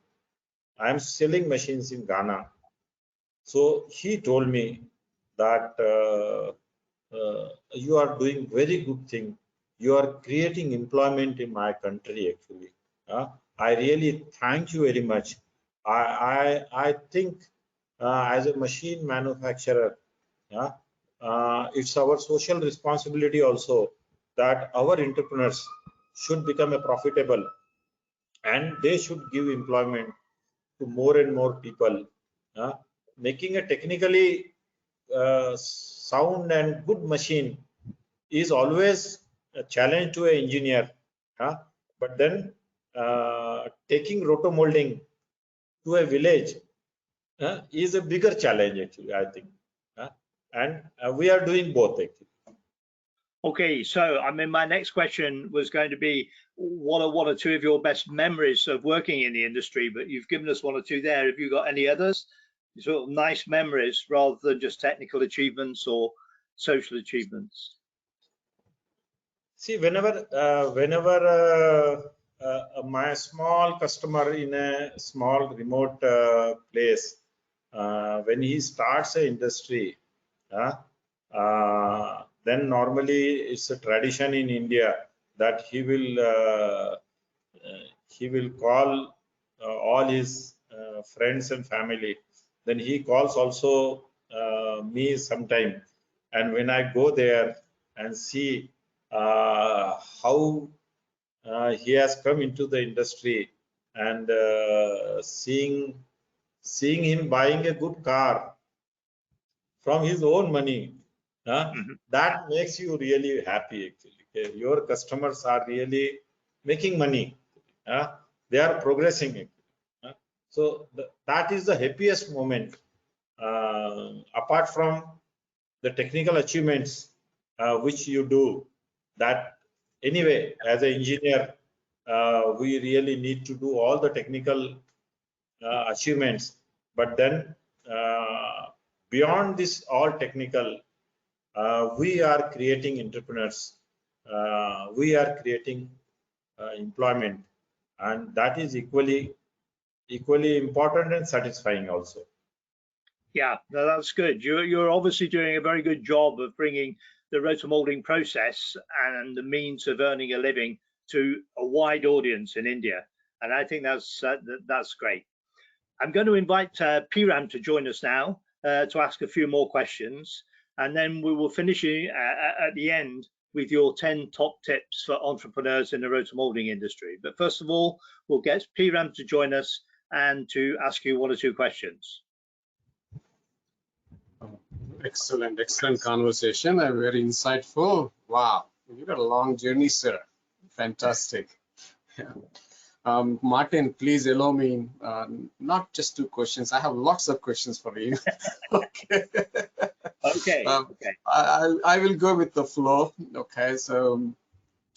I am selling machines in Ghana. So he told me that you are doing very good thing. You are creating employment in my country actually. I really thank you very much. I think as a machine manufacturer, it's our social responsibility also that our entrepreneurs should become a profitable, and they should give employment to more and more people. Making a technically sound and good machine is always a challenge to an engineer. But then taking rotomolding to a village is a bigger challenge actually, I think. And we are doing both actually. Okay, so I mean, my next question was going to be, what are 1 or 2 of your best memories of working in the industry? But you've given us 1 or 2 there. Have you got any others? Sort of nice memories rather than just technical achievements or social achievements? See, whenever my small customer in a small remote place, when he starts an industry, then normally it's a tradition in India that he will call all his friends and family. Then he calls also me sometime, and when I go there and see how he has come into the industry, and seeing him buying a good car from his own money, that makes you really happy actually. Okay? Your customers are really making money. They are progressing. So that is the happiest moment. Apart from the technical achievements which you do, that anyway, as an engineer, we really need to do all the technical achievements. But then beyond this all technical, we are creating entrepreneurs. We are creating employment, and that is equally important and satisfying also. Yeah, no, that's good. You're obviously doing a very good job of bringing the rotomolding process and the means of earning a living to a wide audience in India, and I think that's great. I'm going to invite Piram to join us now to ask a few more questions, and then we will finish at the end with your 10 top tips for entrepreneurs in the rotomoulding industry. But first of all, we'll get Piram to join us and to ask you one or two questions. Excellent, excellent conversation. Very insightful. Wow, you got a long journey, sir. Fantastic. Yeah. Martin, please allow me not just 2 questions. I have lots of questions for you. Okay. Okay. I will go with the flow. Okay. So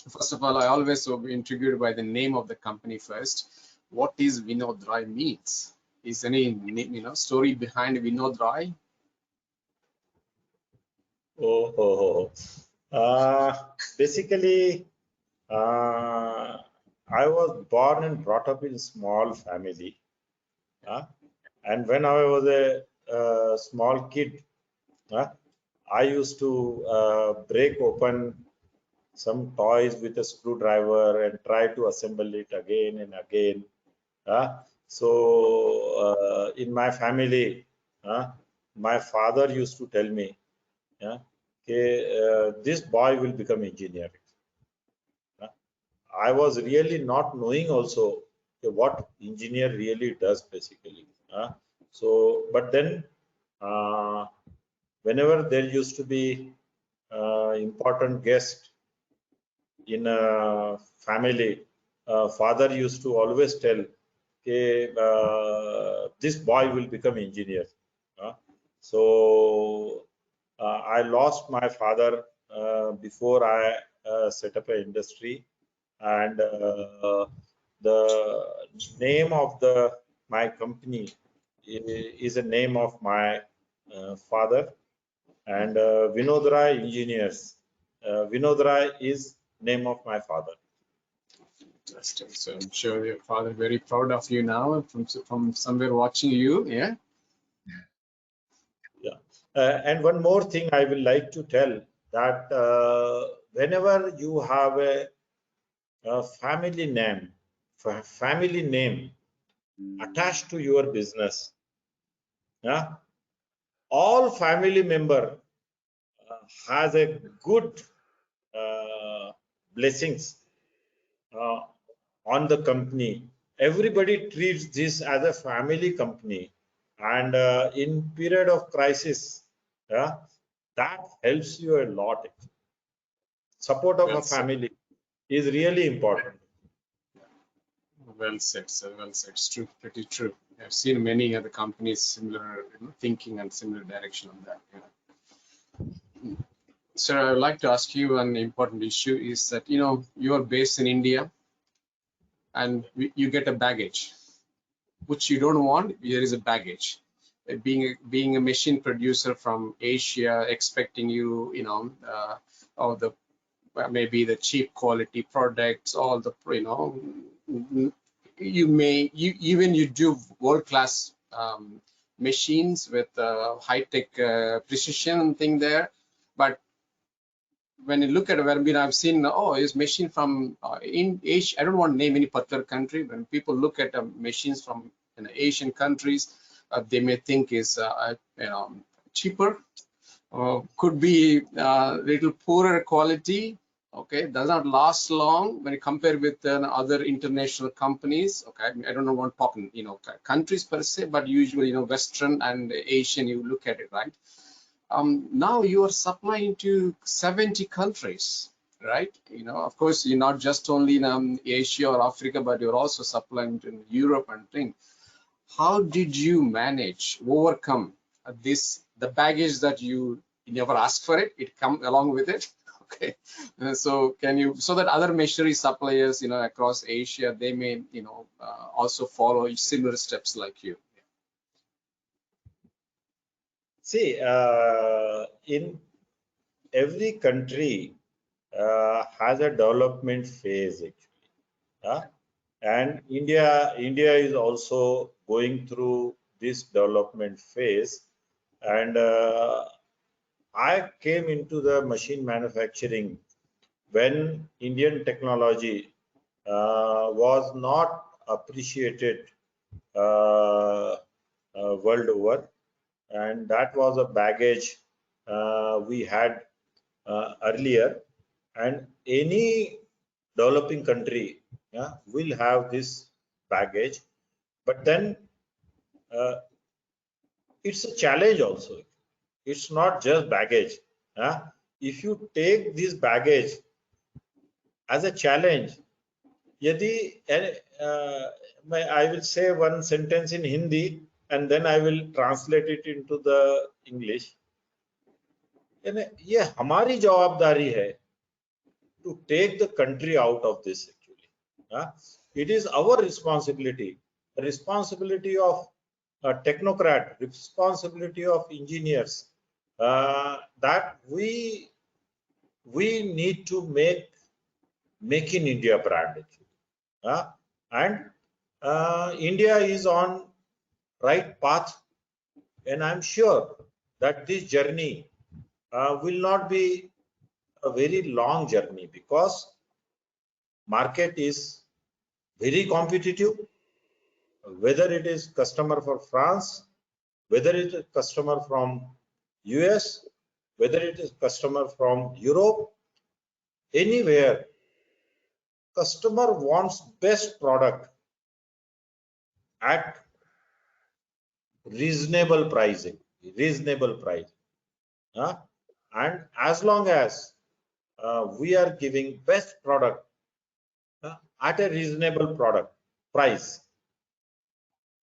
first of all, I always will be intrigued by the name of the company first. What is Vinodrai means? Is any story behind Vinodrai? Basically, I was born and brought up in small family, and when I was a small kid, I used to break open some toys with a screwdriver and try to assemble it again and again. So in my family, my father used to tell me, this boy will become engineer. I was really not knowing also what engineer really does basically. So, but then whenever there used to be important guest in a family, father used to always tell, this boy will become engineer. So I lost my father before I set up an industry, and the name of my company is a name of my father, and Vinodrai Engineers. Vinodrai is name of my father. Fantastic. So I'm sure your father very proud of you now from somewhere watching you. Yeah. Yeah. And one more thing I will like to tell, that whenever you have a family name attached to your business, all family member has a good blessings on the company. Everybody treats this as a family company, and in period of crisis, that helps you a lot. Support of a family is really important. Well said, sir. Well said. It's true, pretty true. I've seen many other companies similar thinking and similar direction on that. Yeah. Sir, I would like to ask you an important issue is that you are based in India and you get a baggage which you don't want. There is a baggage. Being a machine producer from Asia, expecting all the maybe the cheap quality products, all the you do world-class machines with high-tech precision thing there, but when you look at where I've seen, is machine from in Asia. I don't want to name any particular country. When people look at machines from Asian countries, they may think is cheaper, could be little poorer quality. Okay, does not last long when you compare with other international companies. Okay, I don't know what talking countries per se, but usually Western and Asian, you look at it, right? Now you are supplying to 70 countries, right? Of course, you're not just only in Asia or Africa, but you're also supplying to Europe and things. How did you manage, overcome the baggage that you never asked for it come along with it? Okay, so so that other machinery suppliers, across Asia, they may, also follow similar steps like you. See, in every country has a development phase actually, and India is also going through this development phase, and I came into the machine manufacturing when Indian technology was not appreciated world over, and that was a baggage we had earlier, and any developing country, yeah, will have this baggage. But then it's a challenge also. It's not just baggage. If you take this baggage as a challenge, yadi, I will say one sentence in Hindi and then I will translate it into the English. ये हमारी जवाबदारी है to take the country out of this actually. It is our responsibility, the responsibility of a technocrat, responsibility of engineers, that we need to make in India brand actually. And India is on right path, and I'm sure that this journey will not be a very long journey, because market is very competitive, whether it is customer for France, whether it is customer from US, whether it is customer from Europe, anywhere, customer wants best product at reasonable pricing, and as long as we are giving best product at a reasonable product price,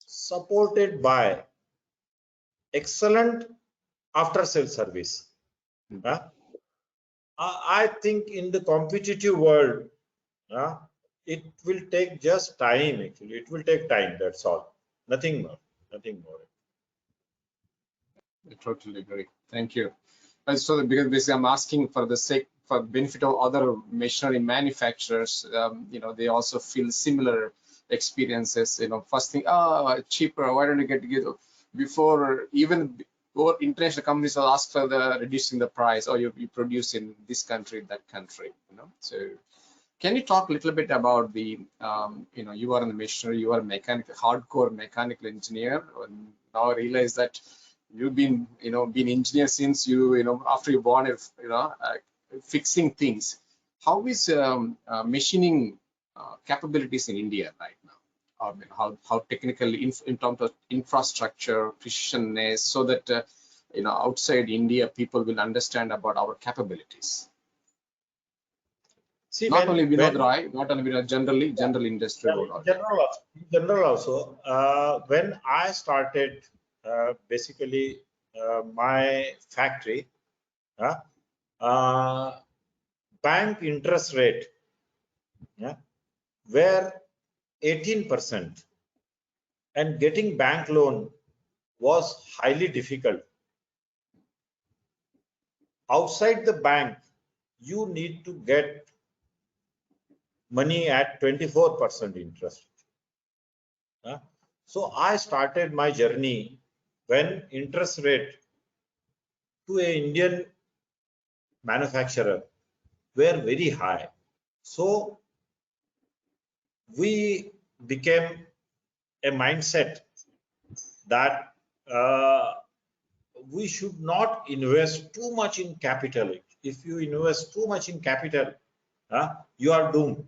supported by excellent after sale service, I think in the competitive world, it will take just time actually. It will take time, that's all. Nothing more. I totally agree. Thank you. So because basically I'm asking for the sake, for benefit of other machinery manufacturers, they also feel similar experiences. First thing, cheaper. Why don't you get before even or international companies will ask for the reducing the price, or you produce in this country, that country. So can you talk a little bit about the you are in the machinery, you are a hardcore mechanical engineer, and now I realize that you've been engineer since after you born, fixing things. How is machining capabilities in India right now? I mean, how technically in terms of infrastructure, precisionness, so that outside India people will understand about our capabilities. See, not only Vinodrai, not only generally general industry. General also. When I started basically my factory, bank interest rate were 18%, and getting bank loan was highly difficult. Outside the bank, you need to get money at 24% interest. So I started my journey when interest rate to an Indian manufacturer were very high. So we became a mindset that we should not invest too much in capital. If you invest too much in capital, you are doomed.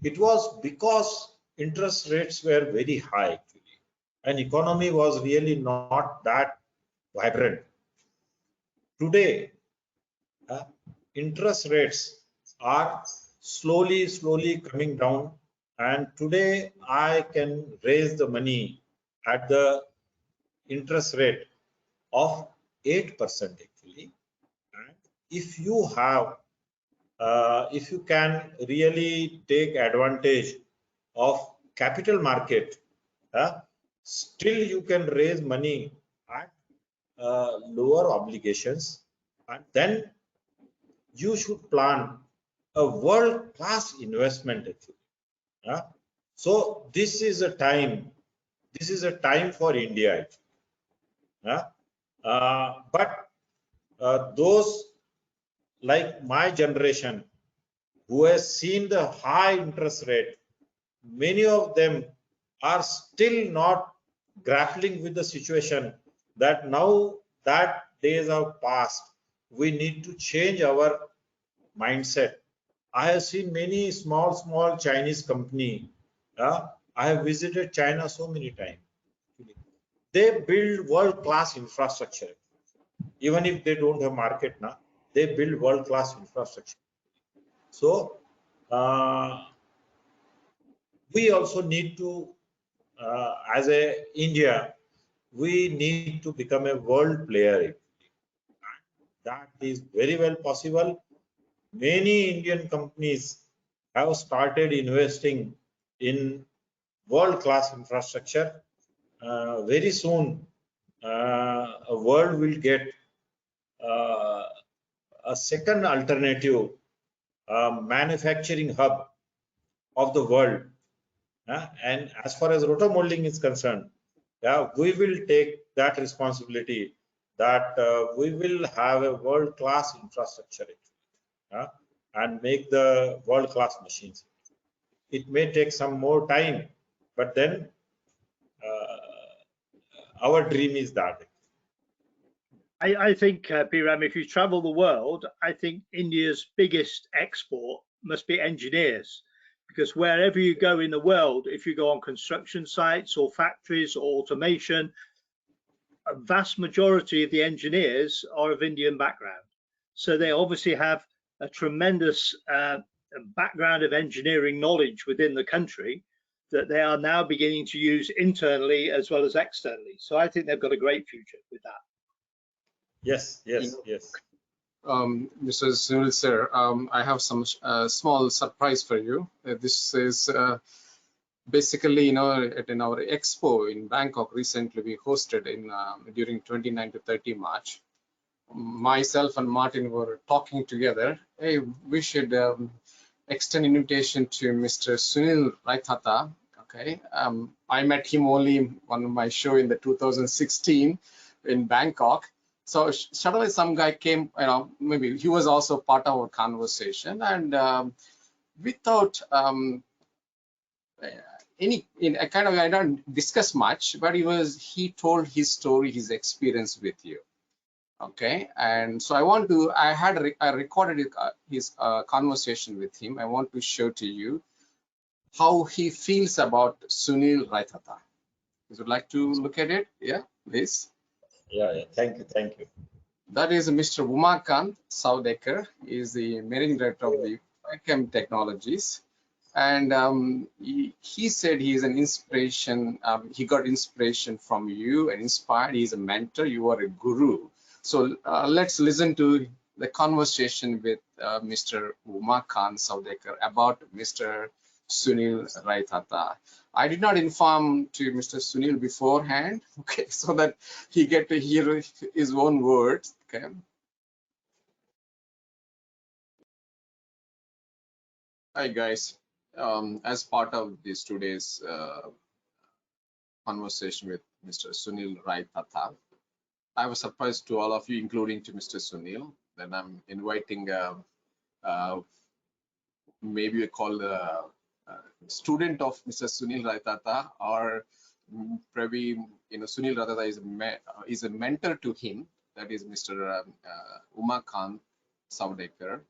It was because interest rates were very high actually, and economy was really not that vibrant. Today, interest rates are slowly coming down, and today I can raise the money at the interest rate of 8% actually. And if you have if you can really take advantage of capital market, still you can raise money at lower obligations, and then you should plan a world-class investment actually. So this is a time for India actually. But those like my generation who has seen the high interest rate, many of them are still not grappling with the situation that now that days have passed, we need to change our mindset. I have seen many small Chinese company. I have visited China so many times. They build world-class infrastructure. Even if they don't have market now, they build world-class infrastructure. So we also need to, as a India, we need to become a world player. That is very well possible. Many Indian companies have started investing in world-class infrastructure. Very soon, a world will get uh, a second alternative manufacturing hub of the world. And as far as rotomolding is concerned, yeah, we will take that responsibility that we will have a world-class infrastructure and make the world-class machines. It may take some more time, but then our dream is that. I think, Piram, if you travel the world, I think India's biggest export must be engineers, because wherever you go in the world, if you go on construction sites or factories or automation, a vast majority of the engineers are of Indian background. So they obviously have a tremendous background of engineering knowledge within the country that they are now beginning to use internally as well as externally. So I think they've got a great future with that. Yes, You yes, know, yes. Mr. Sunil sir, I have some small surprise for you. This is basically, in our expo in Bangkok recently we hosted in during 29 to 30 March. Myself and Martin were talking together. Hey, we should extend invitation to Mr. Sunil Raithatha. Okay, I met him only on my show in the 2016 in Bangkok. So suddenly some guy came, maybe he was also part of our conversation, and without I don't discuss much, but he told his story, his experience with you. Okay, and so I recorded his conversation with him. I want to show to you how he feels about Sunil Raithatha. Would you like to look at it? Yeah, please. Yeah, thank you, thank you. That is Mr. Umakant Saudekar. He is the managing director of the Chem Technologies. And he said he is an inspiration. He got inspiration from you and inspired. He's a mentor. You are a guru. So let's listen to the conversation with Mr. Umakant Saudekar about Mr. Sunil Raithatha. I did not inform to Mr. Sunil beforehand, okay, so that he get to hear his own words. Okay. Hi guys. As part of this today's conversation with Mr. Sunil Raithatha, I was surprised to all of you, including to Mr. Sunil, that I'm inviting maybe we call the student of Mr. Sunil Raithatha, or probably Sunil Raithatha is a mentor to him. That is Mr. Umakant Saudekar.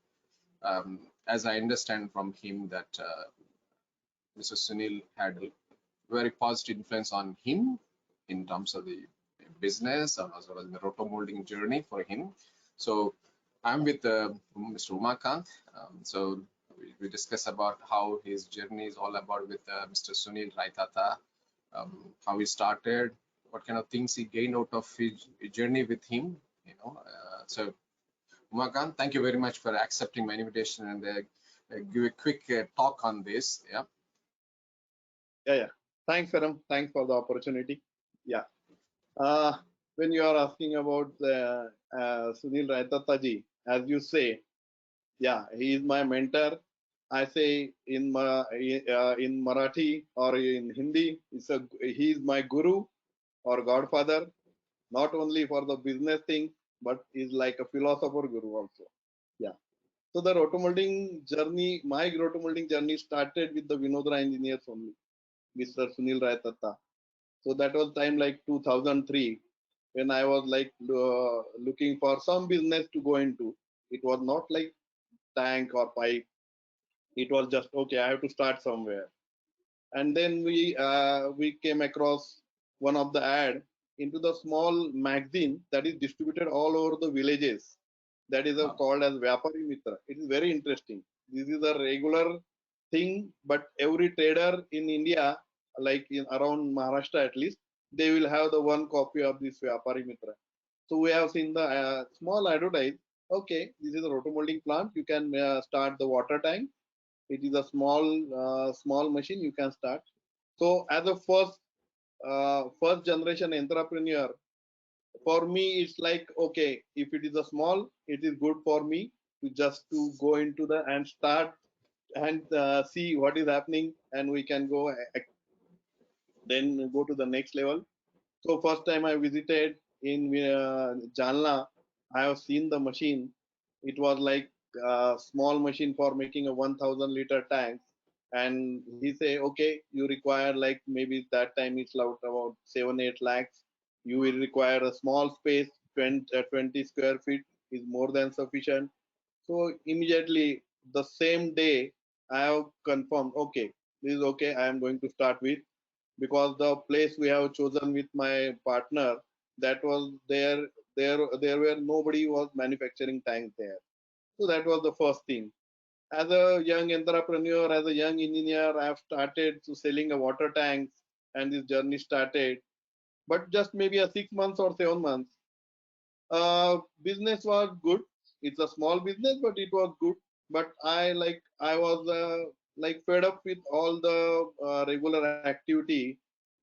As I understand from him that Mr. Sunil had a very positive influence on him in terms of the business and as well as the rotomolding journey for him. So I'm with Mr. Umakant. So we discuss about how his journey is all about with Mr. Sunil Raithatha, how he started, what kind of things he gained out of his journey with him. So Umakant, thank you very much for accepting my invitation and give a quick talk on this. Yeah. Yeah. Thanks, Param. Thanks for the opportunity. Yeah. When you are asking about Sunil Raithatha ji, as you say, yeah, he is my mentor. I say in Marathi or in Hindi, he is my guru or godfather, not only for the business thing, but is like a philosopher guru also. Yeah. So the rotomolding journey, my rotomolding journey started with the Vinodrai engineers only, Mr. Sunil Raithatha. So that was time like 2003 when I was like looking for some business to go into. It was not like tank or pipe. It was just okay, I have to start somewhere. And then we came across one of the ad into the small magazine that is distributed all over the villages. That is called as Vyapari Mitra. It is very interesting. This is a regular thing, but every trader in India, like in around Maharashtra at least, they will have the one copy of this Vyapari Mitra. So we have seen the small advertise. Okay, this is a rotomolding plant. You can start the water tank. It is a small machine. You can start. So as a first generation entrepreneur, for me it's like, okay, if it is a small, it is good for me to just to go into the and start and see what is happening, and we can go then go to the next level. So first time I visited in Jalna, I have seen the machine. It was like a small machine for making a 1,000-liter tank. And he say, okay, you require like maybe that time it's about 7-8 lakhs. You will require a small space, 20 square feet is more than sufficient. So immediately the same day I have confirmed, okay, this is okay. I am going to start with, because the place we have chosen with my partner, that was there were nobody was manufacturing tanks there. So that was the first thing. As a young entrepreneur, as a young engineer, I have started to selling a water tanks, and this journey started. But just maybe a 6 months or 7 months, business was good. It's a small business, but it was good. But I was like fed up with all the regular activity,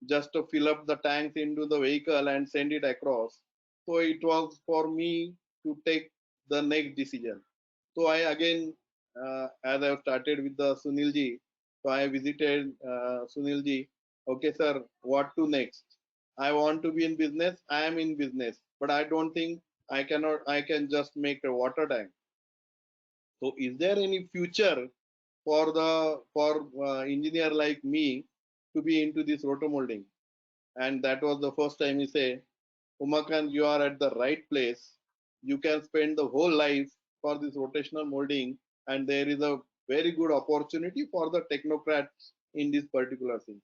just to fill up the tanks into the vehicle and send it across. So it was for me to take the next decision. So I again, as I started with the Sunil ji, so I visited Sunil ji. Okay, sir, what to next? I want to be in business. I am in business, but I don't think I can just make a water tank. So is there any future for the for engineer like me to be into this rotomolding? And that was the first time he said, Umakant, you are at the right place. You can spend the whole life for this rotational molding, and there is a very good opportunity for the technocrats in this particular thing.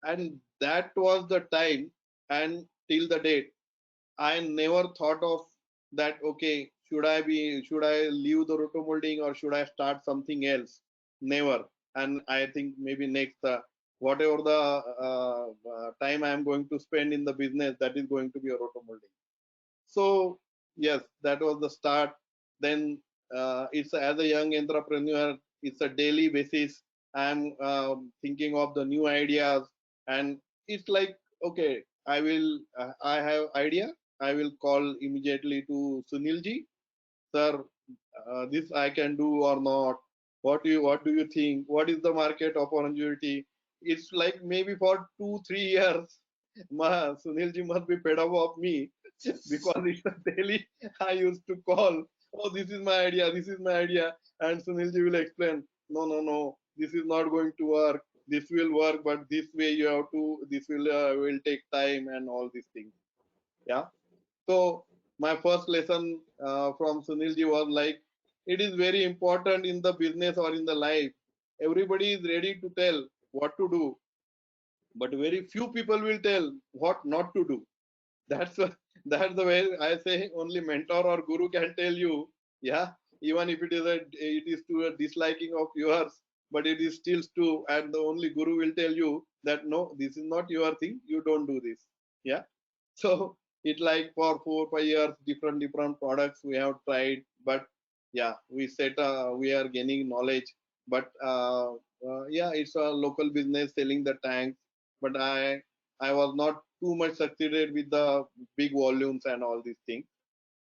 And that was the time, and till the date, I never thought of that. Okay, should I leave the rotomolding or should I start something else? Never. And I think maybe next whatever the time I am going to spend in the business, that is going to be a rotomolding. So yes, that was the start. Then it's as a young entrepreneur, it's a daily basis. I'm thinking of the new ideas, and it's like, okay, I have idea. I will call immediately to Sunil ji, sir, this I can do or not. What do you think? What is the market opportunity? It's like maybe for 2-3 years, Sunil ji must be fed up of me because it's a daily. I used to call, oh, this is my idea, this is my idea, and Sunil ji will explain, no, no, no, this is not going to work. This will work, but this way you have to. This will take time and all these things. Yeah. So my first lesson from Sunilji was like, it is very important in the business or in the life. Everybody is ready to tell what to do, but very few people will tell what not to do. That's that's the way I say only mentor or guru can tell you. Yeah, even if it is to a disliking of yours, but it is still true, and the only guru will tell you that no, this is not your thing. You don't do this. Yeah. So it like for 4-5 years, different products we have tried, but yeah, we are gaining knowledge. But yeah, it's a local business selling the tanks, but I was not too much succeeded with the big volumes and all these things.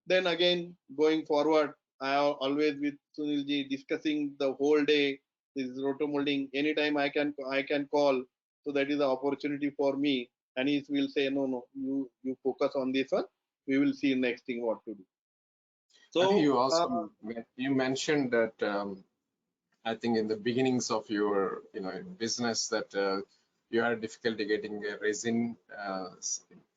Then again, going forward, I am always with Sunilji discussing the whole day. This is rotomolding. Anytime I can call. So that is the opportunity for me. And he will say, no, no, you focus on this one. We will see next thing what to do. I think you So also you mentioned that I think in the beginnings of your business that you had difficulty getting a resin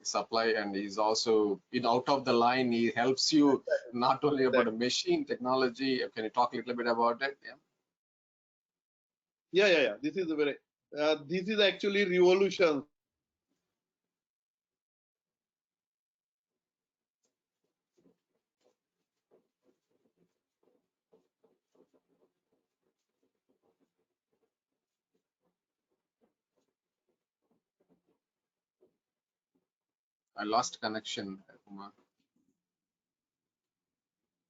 supply, and he's also out of the line. He helps you not only about a machine technology. Can you talk a little bit about it? Yeah. This is a very this is actually revolution. I lost connection, Kumar.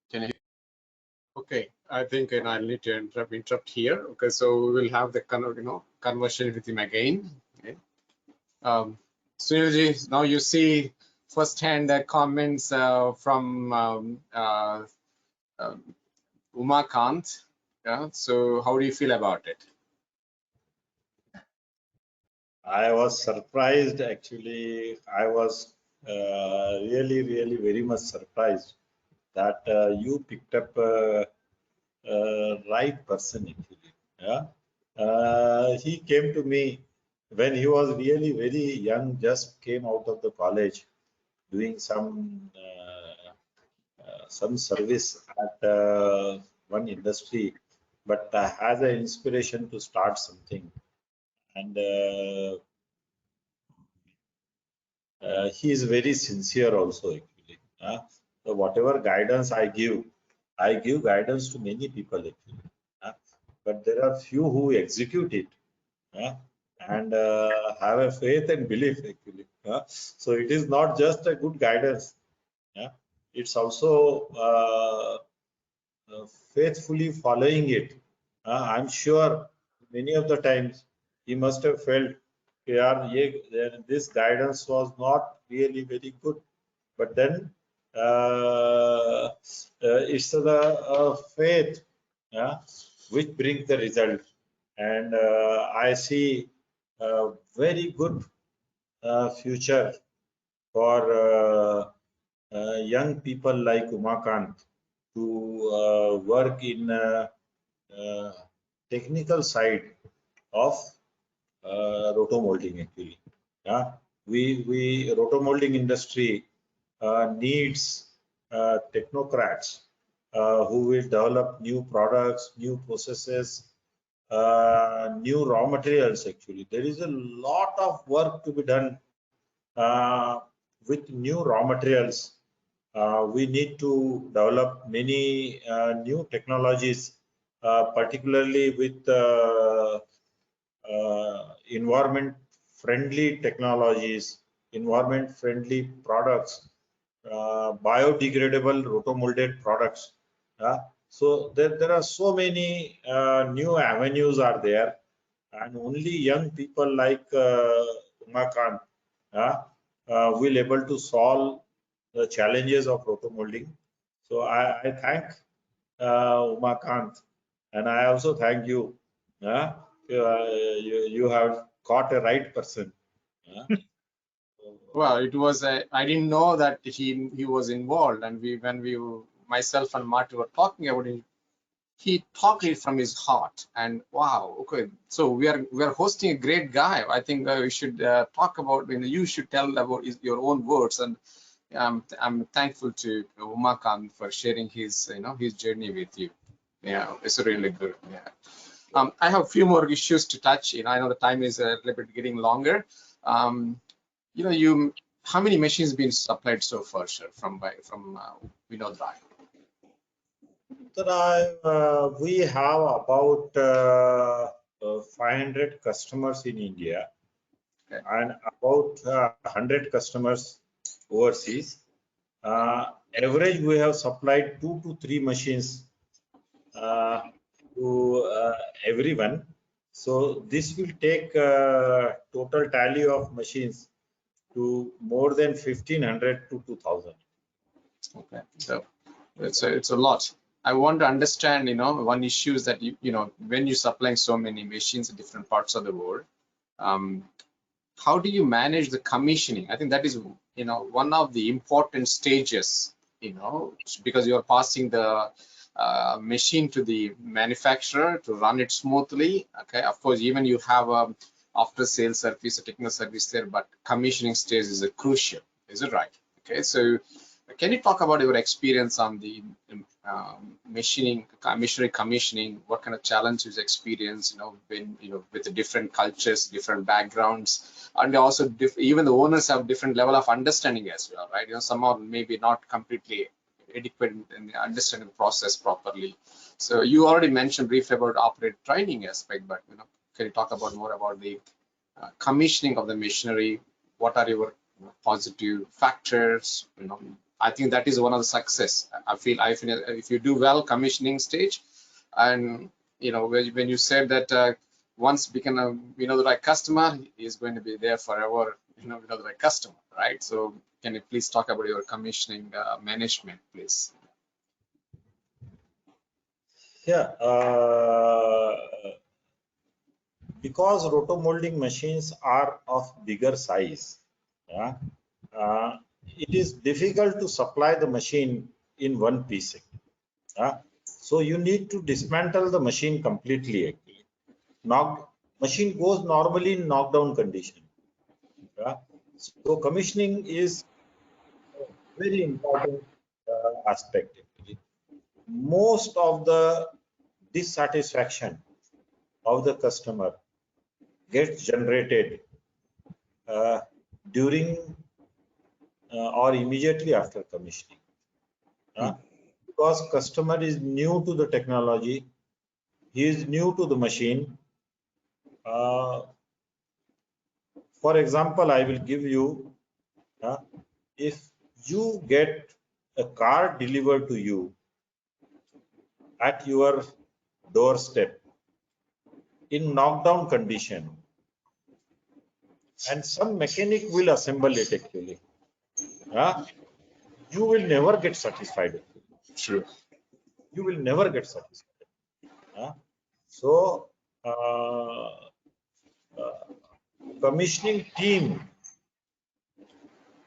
Can you hear? Okay, I think I need to interrupt here. Okay, so we will have the conversion with him again. Okay. Sunilji, now you see firsthand the comments from Umakant. Yeah. So how do you feel about it? I was surprised, actually. I was really very much surprised that you picked up right person, actually. Yeah. He came to me when he was really very young, just came out of the college, doing some service at one industry, but has an inspiration to start something. And he is very sincere also, actually. So whatever guidance I give guidance to many people, actually. But there are few who execute it and have a faith and belief, actually. So it is not just a good guidance. It's also faithfully following it. I'm sure many of the times he must have felt, yeah, this guidance was not really very good. But then it's the faith which brings the result. And I see a very good future for young people like Umakant to work in technical side of rotomolding, actually. We rotomolding industry needs technocrats who will develop new products, new processes, new raw materials. Actually, there is a lot of work to be done with new raw materials. We need to develop many new technologies, particularly with environment friendly technologies, environment friendly products, biodegradable rotomolded products. So there are so many new avenues are there, and only young people like Umakant will able to solve the challenges of rotomolding. So I thank Umakant, and I also thank you. You have caught a right person. Well, it was I didn't know that he was involved, and myself and Marty were talking about it. He talked it from his heart, and wow, okay. So we are hosting a great guy. I think we should talk about. You should tell about your own words, and I'm thankful to Umakant for sharing his his journey with you. Yeah, it's really good. Yeah. I have a few more issues to touch. I know the time is a little bit getting longer. How many machines been supplied so far, sir, from Vinodrai? We have about 500 customers in India, okay, and about 100 customers overseas. Average, we have supplied 2 to 3 machines to everyone. So this will take total tally of machines to more than 1,500 to 2,000. Okay, so it's a lot. I want to understand, one issue is that when you're supplying so many machines in different parts of the world, how do you manage the commissioning? I think that is one of the important stages, because you're passing the machine to the manufacturer to run it smoothly. Okay, of course, even you have after sales service, technical service there, but commissioning stage is a crucial. Is it right? Okay, so can you talk about your experience on the machinery commissioning? What kind of challenges experience, when, with the different cultures, different backgrounds, and also even the owners have different level of understanding as well, right? Some are maybe not completely adequate in understanding the process properly. So you already mentioned briefly about operator training aspect, but can you talk about more about the commissioning of the machinery? What are your positive factors? I think that is one of the success. I feel if you do well commissioning stage, and when you said that once become the right customer, is going to be there forever. The right customer, right? So can you please talk about your commissioning management, please? Yeah, because rotomolding machines are of bigger size, yeah, it is difficult to supply the machine in one piece. So you need to dismantle the machine completely. Actually, machine goes normally in knockdown condition. Yeah? So commissioning is a very important aspect. Actually, most of the dissatisfaction of the customer gets generated during or immediately after commissioning. Because customer is new to the technology, he is new to the machine. For example, I will give you, if you get a car delivered to you at your doorstep in knockdown condition, and some mechanic will assemble it actually, you will never get satisfied. Sure. You will never get satisfied. So commissioning team,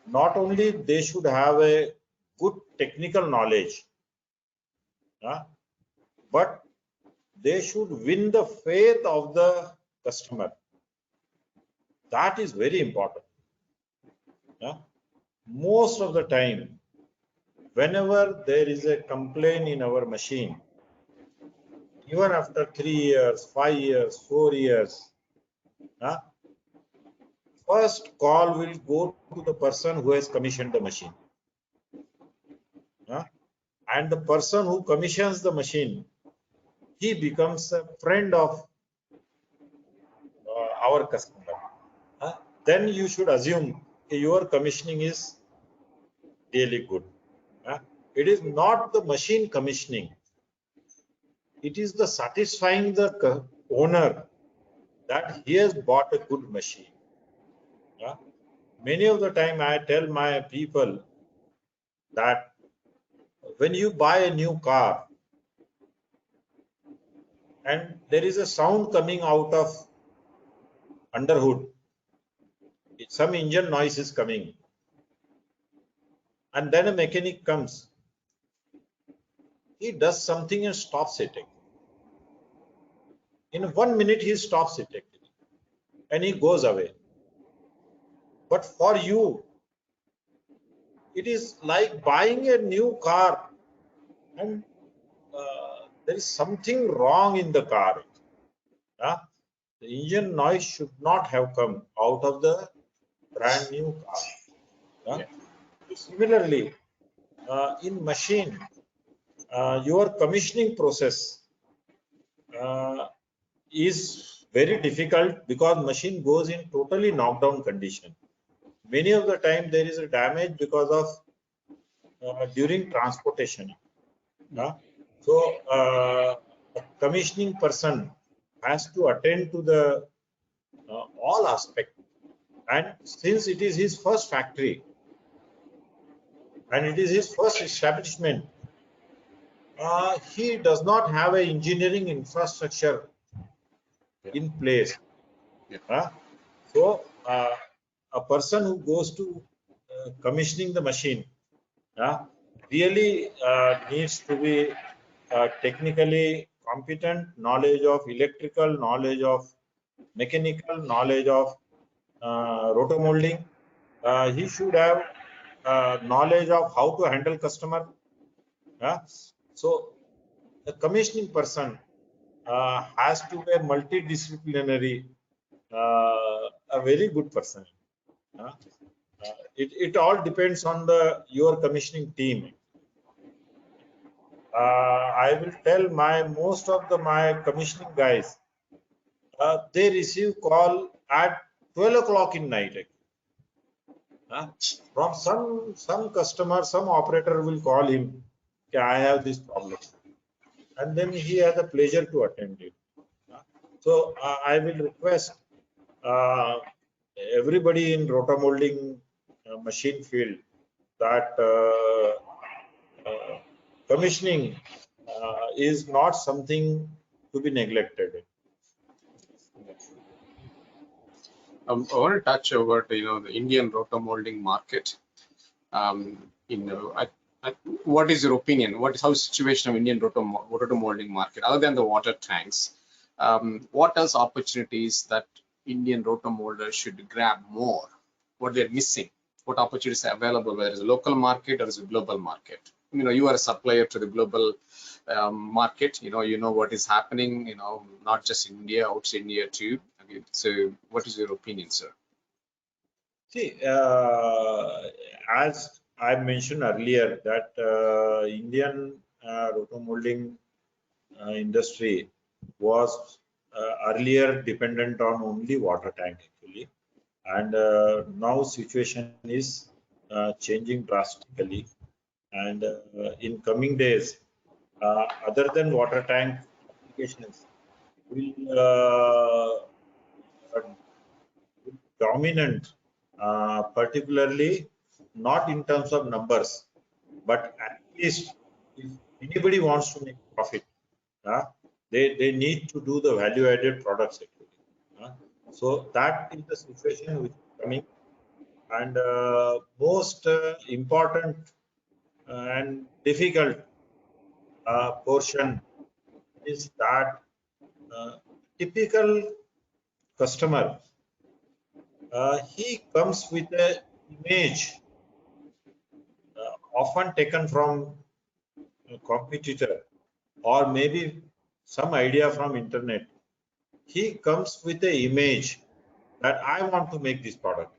not only they should have a good technical knowledge, but they should win the faith of the customer. That is very important. Most of the time, whenever there is a complaint in our machine, even after 3 years, 5 years, 4 years, first call will go to the person who has commissioned the machine. And the person who commissions the machine, he becomes a friend of our customer. Then you should assume your commissioning is really good. It is not the machine commissioning. It is the satisfying the owner that he has bought a good machine. Many of the time I tell my people that when you buy a new car and there is a sound coming out of underhood, some engine noise is coming, and then a mechanic comes, he does something and stops it. In 1 minute he stops it actually, and he goes away. But for you, it is like buying a new car and there is something wrong in the car. The engine noise should not have come out of the brand new car. Similarly, in machine, your commissioning process is very difficult because machine goes in totally knockdown condition. Many of the time there is a damage because of during transportation. So a commissioning person has to attend to the all aspects, and since it is his first factory and it is his first establishment, he does not have an engineering infrastructure in place. So a person who goes to commissioning the machine really needs to be technically competent, knowledge of electrical, knowledge of mechanical knowledge of rotomolding. He should have knowledge of how to handle customer. So the commissioning person has to be a multidisciplinary, a very good person. It all depends on your commissioning team. I will tell most of my commissioning guys, they receive call at 12 o'clock in night. From some customer, some operator will call him, okay, I have this problem, and then he has the pleasure to attend it. So I will request everybody in rotomolding machine field that commissioning is not something to be neglected. I want to touch over the Indian rotomolding market. What is your opinion? How is the situation of Indian rotomolding market other than the water tanks? What else opportunities that Indian rotomolders should grab more? What they're missing? What opportunities are available, whether it's a local market or it's a global market? You are a supplier to the global market. You know what is happening. Not just in India, outside India too. Okay, so what is your opinion, sir? See, as I mentioned earlier, that Indian rotomolding industry was earlier dependent on only water tank actually, and now situation is changing drastically, and in coming days, other than water tank applications will dominant, particularly not in terms of numbers, but at least if anybody wants to make profit, they need to do the value-added products actually. So that is the situation which is coming, and most important and difficult portion is that typical customer, he comes with an image often taken from a competitor or maybe some idea from internet. He comes with an image that I want to make this product.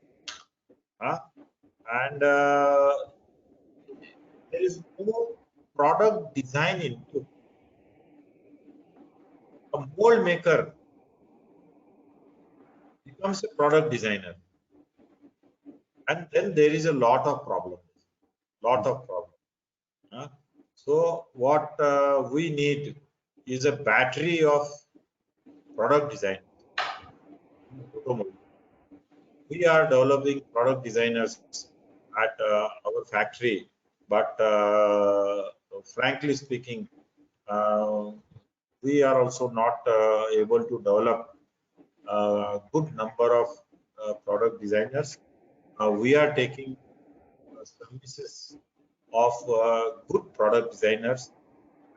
And there is no product design input. A mold maker becomes a product designer. And then there is a lot of problems. So what we need is a battery of product design. We are developing product designers at our factory, but frankly speaking, we are also not able to develop a good number of product designers. We are taking services of good product designers,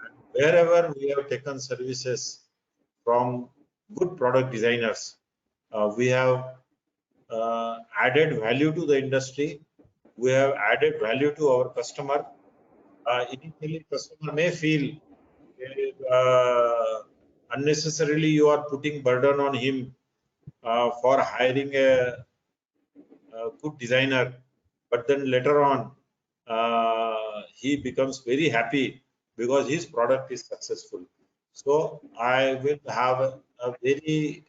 and wherever we have taken services from good product designers, we have added value to the industry. We have added value to our customer. Initially, customer may feel unnecessarily you are putting burden on him for hiring a good designer, but then later on he becomes very happy because his product is successful. So I will have a very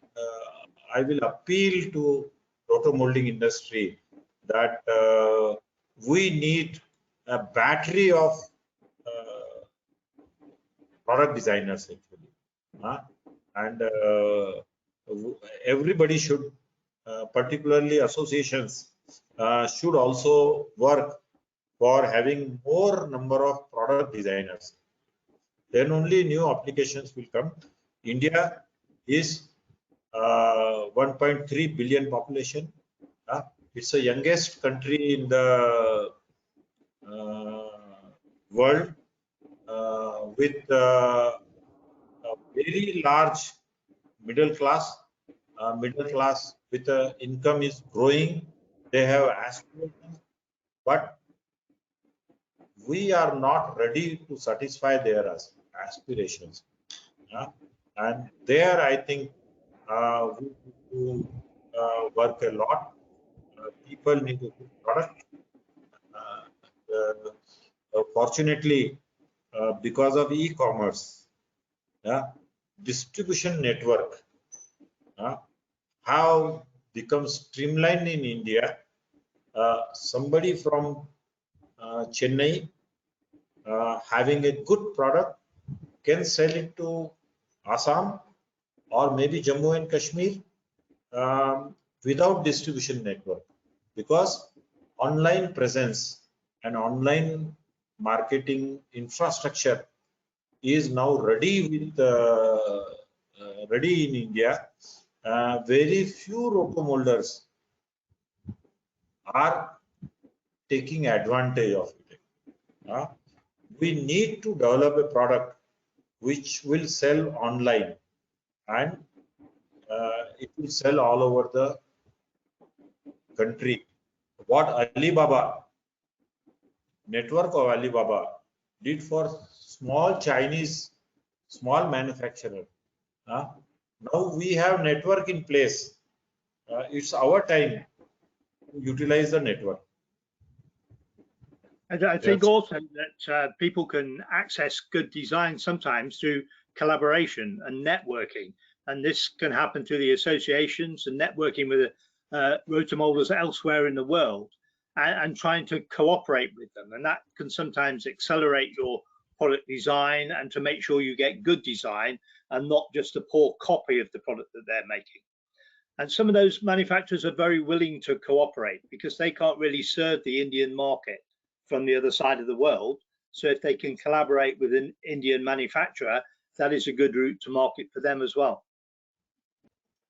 I will appeal to rotomolding industry that we need a battery of product designers actually, and everybody should, particularly associations, should also work for having more number of product designers. Then only new applications will come. India is 1.3 billion population. It's the youngest country in the world, with a very large middle class. middle class with income is growing. They have aspirations, but we are not ready to satisfy their aspirations. And there, I think we need to work a lot. People need a good product. Fortunately, because of e-commerce, distribution network have become streamlined in India. Somebody from Chennai having a good product can sell it to Assam or maybe Jammu and Kashmir without distribution network, because online presence and online marketing infrastructure is now ready with ready in India. Very few rotomolders are taking advantage of it. We need to develop a product which will sell online, and it will sell all over the country. What Alibaba, network of Alibaba, did for small Chinese, small manufacturer. Now we have network in place. It's our time to utilize the network. And I think also that people can access good design sometimes through collaboration and networking. And this can happen through the associations and networking with rotomolders elsewhere in the world and trying to cooperate with them. And that can sometimes accelerate your product design and to make sure you get good design and not just a poor copy of the product that they're making. And some of those manufacturers are very willing to cooperate because they can't really serve the Indian market from the other side of the world. So if they can collaborate with an Indian manufacturer, that is a good route to market for them as well.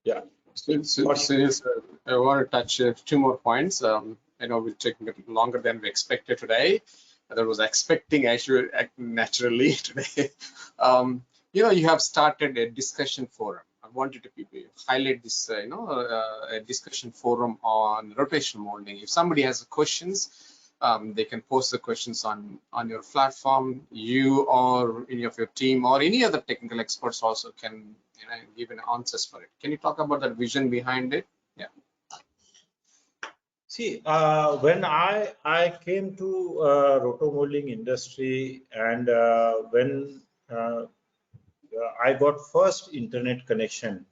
Yeah. So I want to touch two more points. I know we'll take a bit longer than we expected today. That was expecting actually naturally today. You have started a discussion forum. I wanted to highlight this, a discussion forum on rotational molding. If somebody has questions, they can post the questions on your platform. You or any of your team or any other technical experts also can give an answers for it. Can you talk about that vision behind it? Yeah. See, when I came to rotomolding industry, and when I got first internet connection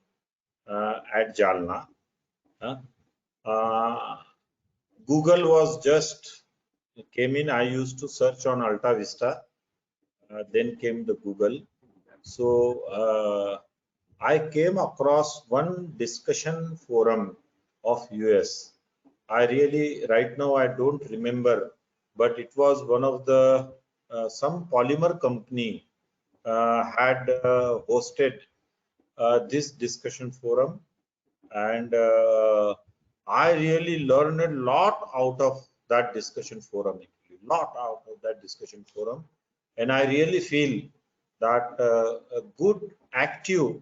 at Jalna, Google was just came in. I used to search on Alta Vista, then came the Google. So I came across one discussion forum of US. I really, right now, I don't remember, but it was one of the some polymer company had hosted this discussion forum, and I really learned a lot out of that discussion forum. And I really feel that a good active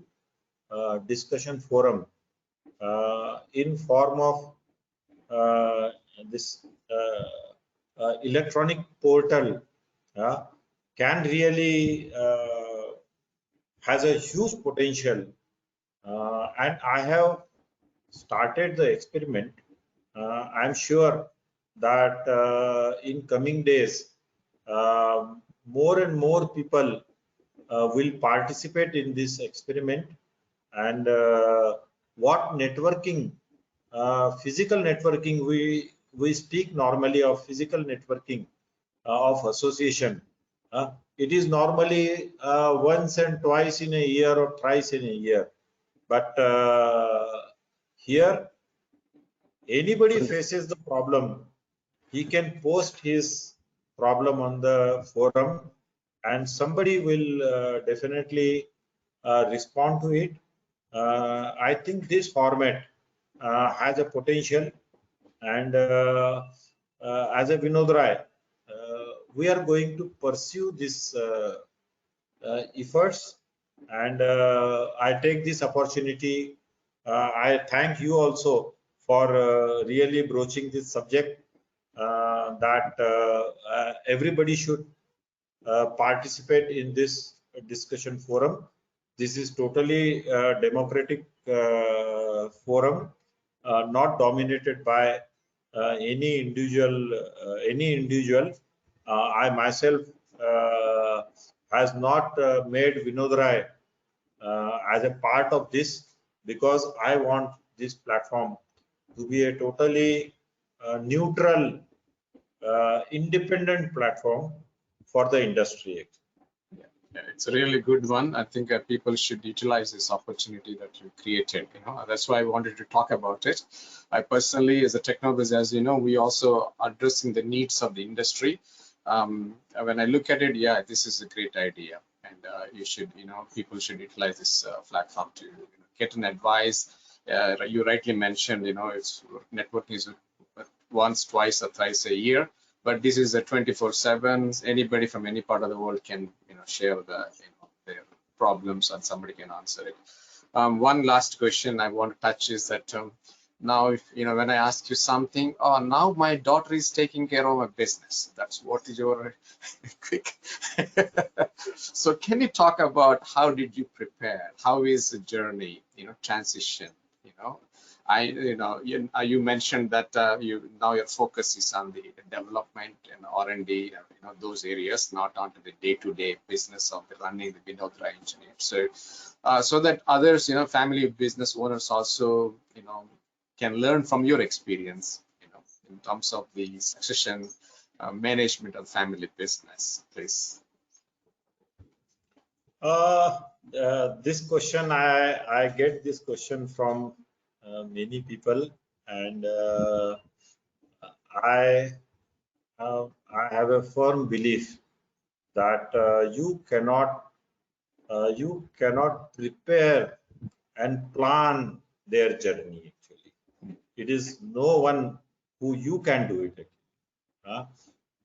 discussion forum in form of this electronic portal can really has a huge potential, and I have started the experiment. I'm sure that in coming days more and more people will participate in this experiment. And what networking, physical networking, we speak normally of physical networking of association. It is normally once and twice in a year or thrice in a year, but here anybody faces the problem, he can post his problem on the forum and somebody will definitely respond to it. I think this format has a potential, and as a Vinodrai, we are going to pursue this efforts, and I take this opportunity I thank you also for really broaching this subject that everybody should participate in this discussion forum. This is totally democratic forum, not dominated by any individual. I myself has not made Vinodrai as a part of this, because I want this platform to be a totally neutral, independent platform for the industry. Yeah, it's a really good one. I think people should utilize this opportunity that you created. That's why I wanted to talk about it. I personally, as a technologist, as you know, we also addressing the needs of the industry. When I look at it, yeah, this is a great idea, and you should, people should utilize this platform to get an advice. You rightly mentioned, it's networking is once, twice, or thrice a year. But this is a 24/7. Anybody from any part of the world can, share their problems, and somebody can answer it. One last question I want to touch is that now, if when I ask you something, oh, now my daughter is taking care of my business. That's what is your quick. So can you talk about how did you prepare? How is the journey? Transition. You mentioned that now your focus is on the development and R&D, those areas, not onto the day-to-day business of the running the Vinodrai engineer. So that others, family business owners also, can learn from your experience, in terms of the succession management of family business, please. This question, I get this question from many people, and I have a firm belief that you cannot prepare and plan their journey. Actually, it is no one who you can do it.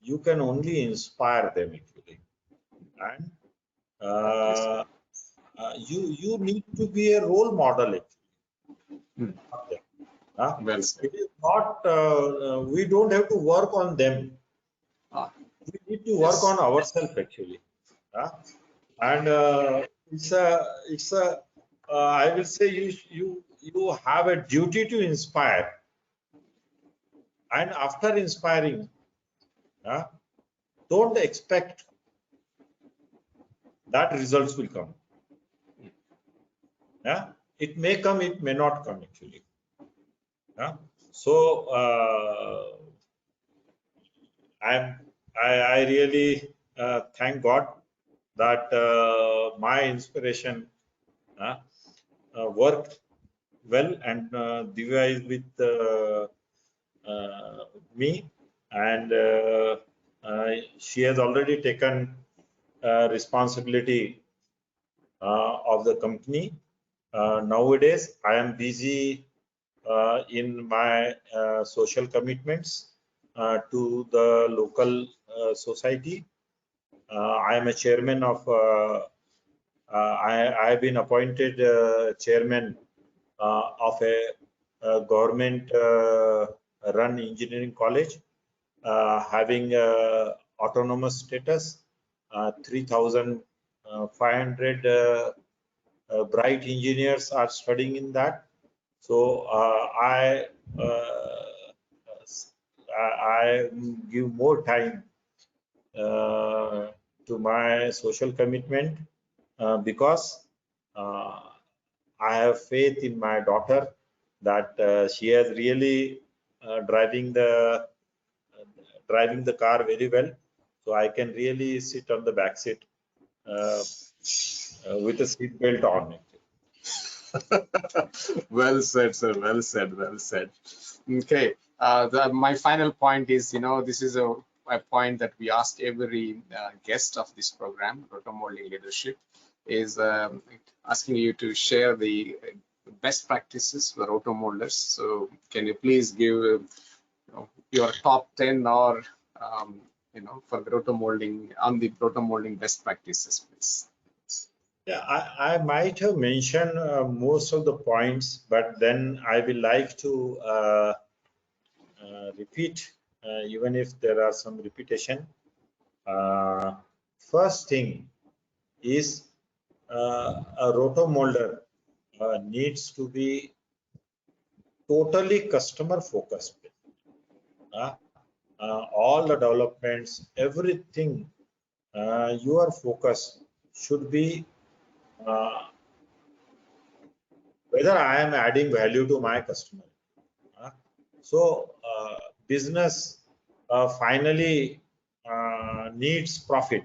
You can only inspire them actually, and you need to be a role model actually. Well said. It is not, we don't have to work on them. We need to work on ourselves actually. And I will say you have a duty to inspire. And after inspiring, don't expect that results will come. It may come, it may not come actually. So I really thank God that my inspiration worked well, and Divya is with me, and she has already taken responsibility of the company. Nowadays, I am busy in my social commitments to the local society. I am a chairman of, I have been appointed chairman of a government run engineering college, having autonomous status. 3,500 bright engineers are studying in that. So I give more time to my social commitment because I have faith in my daughter that she has really driving the car very well. So I can really sit on the back seat with a seat belt on. Well said, sir. Well said. Well said. Okay. My final point is, this is a point that we ask every guest of this program, RotoMoulding Leadership, is asking you to share the best practices for rotomolders. So, can you please give your top 10 or for the rotomolding, on the rotomolding best practices, please? Yeah, I might have mentioned most of the points, but then I will like to repeat, even if there are some repetition. First thing is a rotomolder needs to be totally customer focused. All the developments, everything, your focus should be whether I am adding value to my customer. So business finally needs profit.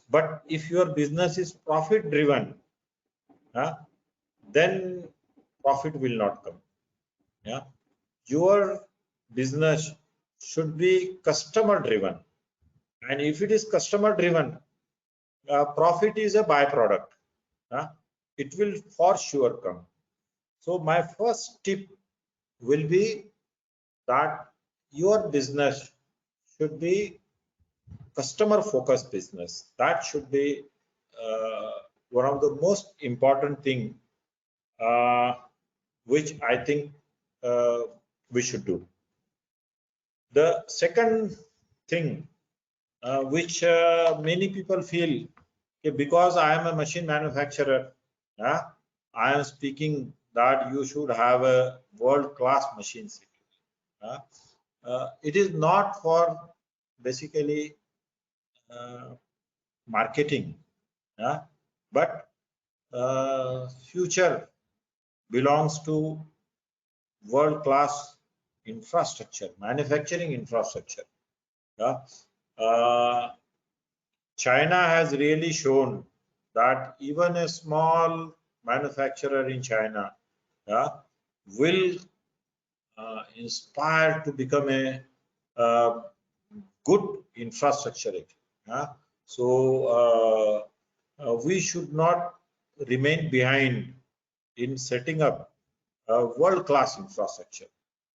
But if your business is profit driven, then profit will not come. Yeah, your business should be customer driven, and if it is customer driven, profit is a byproduct. It will for sure come. So my first tip will be that your business should be customer focused business. That should be one of the most important thing which I think we should do. The second thing which many people feel, because I am a machine manufacturer, I am speaking that you should have a world-class machine. It is not for basically marketing, but future belongs to world-class infrastructure, manufacturing infrastructure. China has really shown that even a small manufacturer in China will inspire to become a good infrastructure. So we should not remain behind in setting up a world-class infrastructure.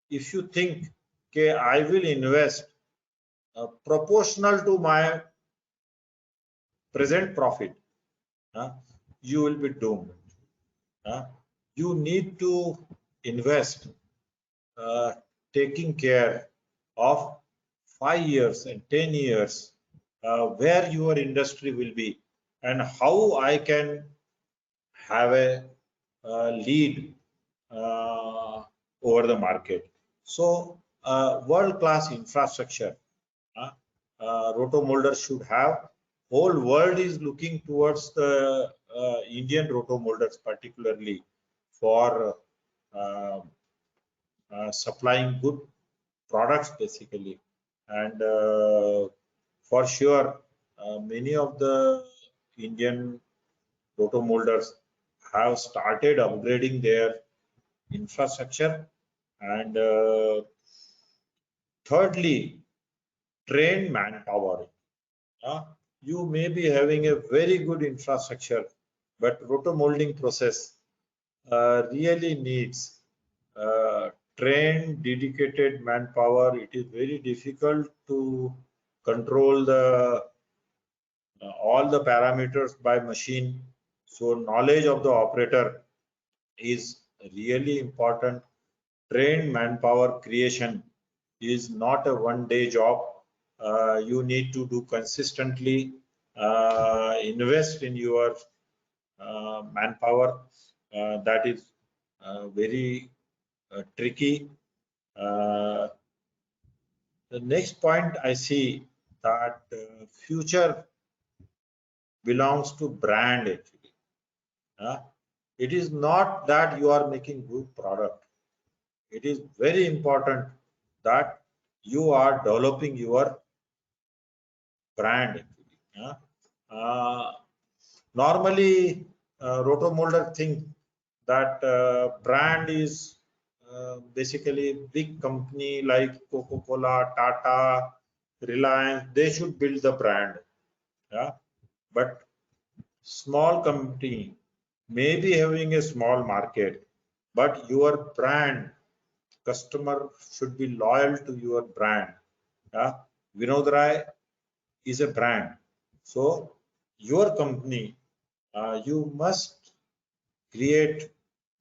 If you think, okay, I will invest proportional to my present profit, you will be doomed. You need to invest taking care of 5 years and 10 years where your industry will be and how I can have a lead over the market. So world-class infrastructure rotomolder should have. Whole world is looking towards the Indian rotomolders particularly for supplying good products basically, and for sure many of the Indian rotomolders have started upgrading their infrastructure, and thirdly, trained manpower. You may be having a very good infrastructure, but rotomolding process really needs trained, dedicated manpower. It is very difficult to control the all the parameters by machine. So knowledge of the operator is really important. Trained manpower creation is not a one-day job. You need to do consistently, invest in your manpower. That is very tricky. The next point I see that future belongs to brand actually. It is not that you are making good product. It is very important that you are developing your brand actually. Normally, rotomolder think that brand is basically big company like Coca-Cola, Tata, Reliance. They should build the brand. But small company may be having a small market, but your brand, customer should be loyal to your brand. Vinodrai is a brand. So your company, you must create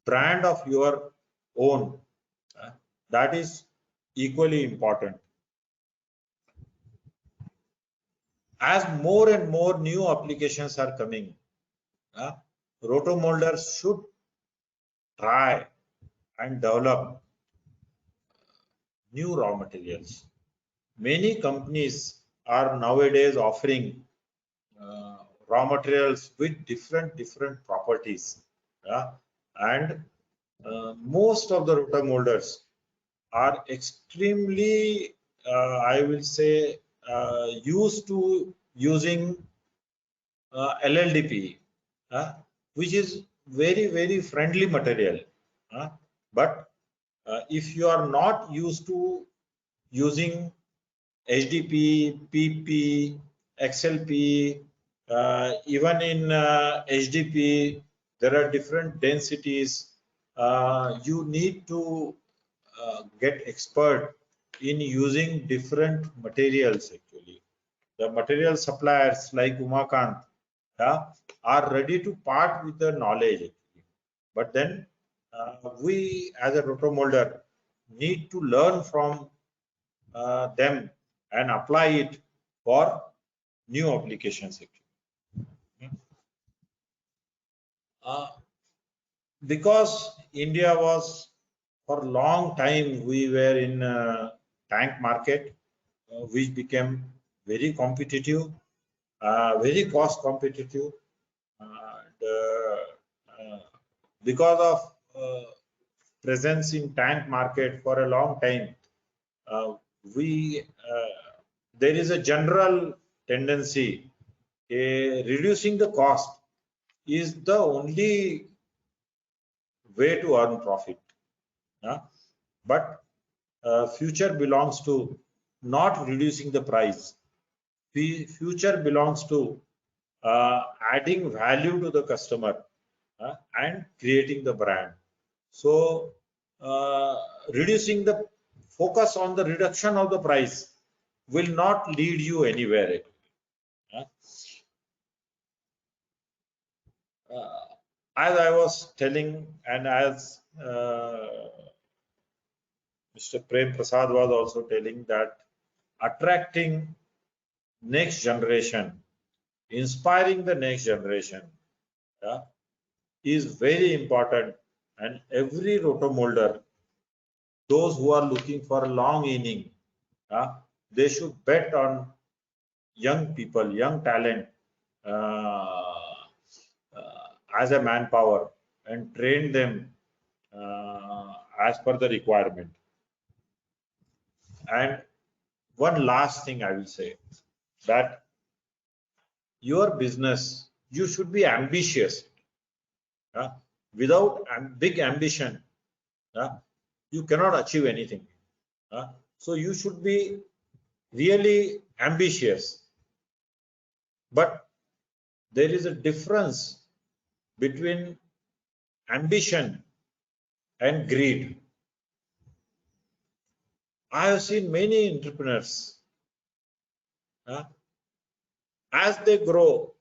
brand of your own. That is equally important. As more and more new applications are coming, rotomolders should try and develop new raw materials. Many companies are nowadays offering raw materials with different properties, and most of the rotomolders are extremely, I will say, used to using LLDP, which is very friendly material. But if you are not used to using HDP, PP, XLP, even in HDP, there are different densities. You need to get expert in using different materials. Actually, the material suppliers like Umakant are ready to part with the knowledge. Actually. But then we as a rotomolder need to learn from them and apply it for new applications. Because India was, for a long time, we were in tank market, which became very competitive, very cost competitive. Because of presence in tank market for a long time, there is a general tendency reducing the cost is the only way to earn profit. But future belongs to not reducing the price. Future belongs to adding value to the customer and creating the brand. So reducing the focus on the reduction of the price will not lead you anywhere. As I was telling, and as Mr. Prem Prasad was also telling, that attracting next generation, inspiring the next generation is very important. And every rotomolder, those who are looking for a long inning, they should bet on young people, young talent as a manpower and train them as per the requirement. And one last thing I will say, that your business, you should be ambitious. Without big ambition, you cannot achieve anything. So you should be really ambitious. But there is a difference between ambition and greed. I have seen many entrepreneurs, as they grow,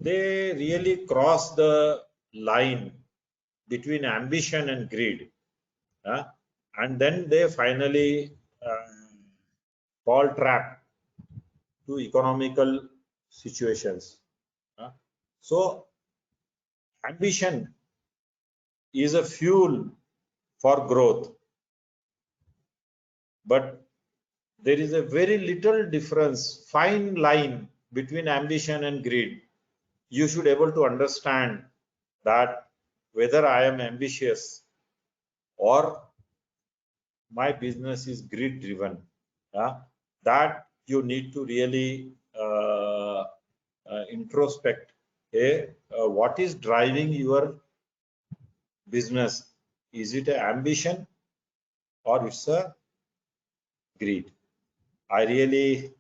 they really cross the line between ambition and greed. And then they finally fall trap to economical situations. So ambition is a fuel for growth, but there is a very little difference, fine line between ambition and greed. You should be able to understand that whether I am ambitious or my business is greed driven, that you need to really introspect what is driving your business. Is it an ambition or it's a greed? I really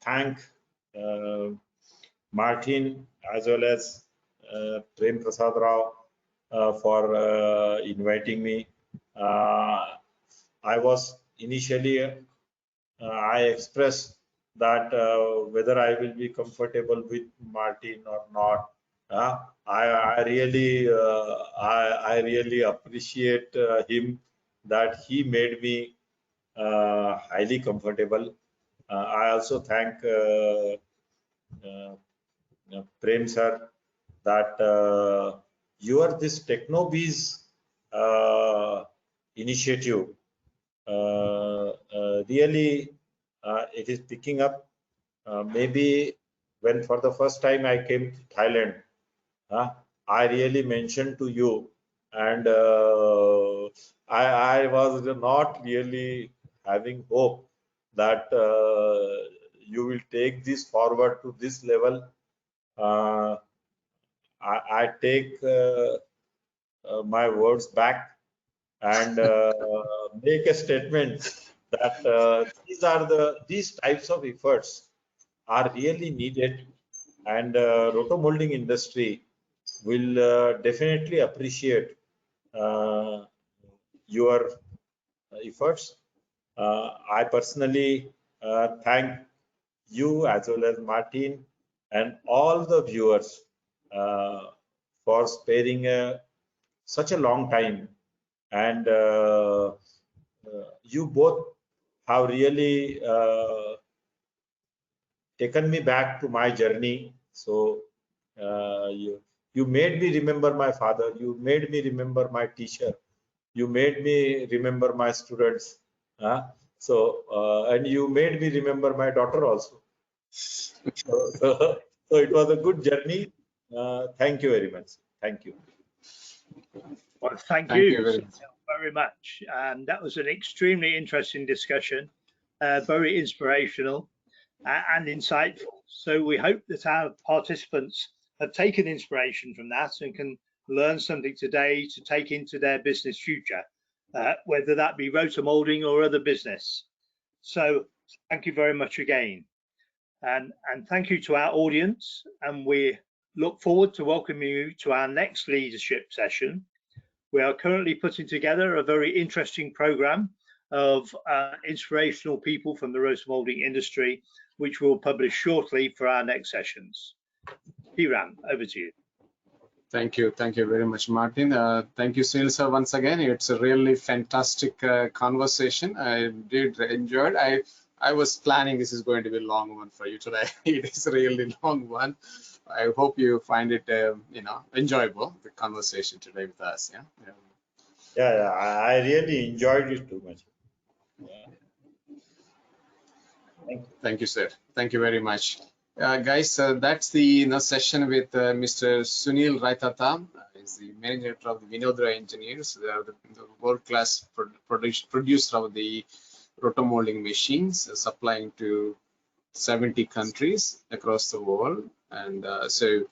thank Martin as well as Prem Prasad Rao for inviting me. I was initially, I expressed that whether I will be comfortable with Martin or not. I really appreciate him that he made me highly comfortable. I also thank Prem sir that your this TechnoBiz initiative really it is picking up. Maybe when for the first time I came to Thailand, I really mentioned to you, and I was not really having hope that you will take this forward to this level. I take my words back and make a statement that these types of efforts are really needed, and rotomolding industry will definitely appreciate your efforts. I personally thank you as well as Martin and all the viewers for sparing such a long time, and you both have really taken me back to my journey. So you made me remember my father, you made me remember my teacher, you made me remember my students, and you made me remember my daughter also. So it was a good journey. Thank you very much. Thank you. Well, thank Thank you you very much. very much. That was an extremely interesting discussion, very inspirational and insightful. So we hope that our participants have taken inspiration from that and can learn something today to take into their business future, whether that be rotomolding or other business. So thank you very much again. And thank you to our audience. And we look forward to welcoming you to our next leadership session. We are currently putting together a very interesting program of inspirational people from the rotomolding industry, which we'll publish shortly for our next sessions. Piram, over to you. Thank you very much, Martin. Thank you, Sunil sir, once again. It's a really fantastic conversation. I did enjoy it. I was planning this is going to be a long one for you today. It is a really long one. I hope you find it, enjoyable, the conversation today with us. Yeah, I really enjoyed it too much. Yeah. Thank you, sir. Thank you very much. Guys, that's the session with Mr. Sunil Raithatha. He's the managing director of the Vinodrai engineers. They are the world-class producer of the rotomolding machines, supplying to 70 countries across the world. And so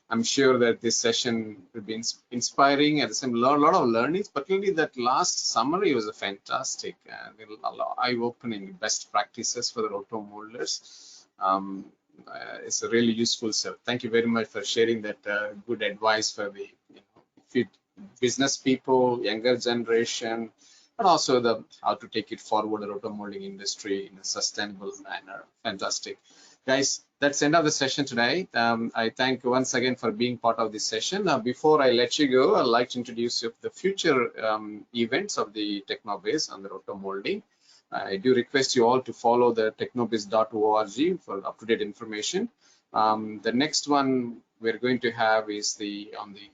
I'm sure that this session will be inspiring and a lot of learnings, particularly that last summary was a fantastic, eye-opening best practices for the rotomolders. It's a really useful, sir. Thank you very much for sharing that good advice for the business people, younger generation, and also how to take it forward, the rotomolding industry in a sustainable manner. Fantastic. Guys, that's the end of the session today. I thank you once again for being part of this session. Now, before I let you go, I'd like to introduce you to the future events of the TechnoBiz on the rotomolding. I do request you all to follow the technobiz.org for up-to-date information. The next one we're going to have is on the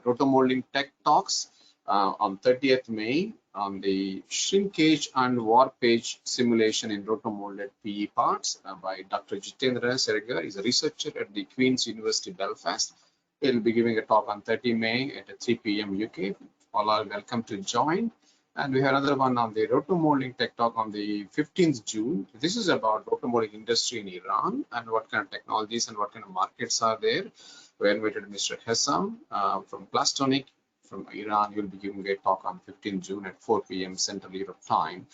rotomolding tech talks on 30th May on the shrinkage and warpage simulation in rotomolded PE parts by Dr. Jitendra Sergar. He's a researcher at the Queen's University Belfast. He'll be giving a talk on 30 May at 3 p.m. UK. All are welcome to join. And we have another one on the rotomolding tech talk on the 15th June. This is about rotomolding industry in Iran and what kind of technologies and what kind of markets are there. We invited Mr. Hessam from Plastonic from Iran. He'll be giving a talk on 15th June at 4 p.m. Central Europe time.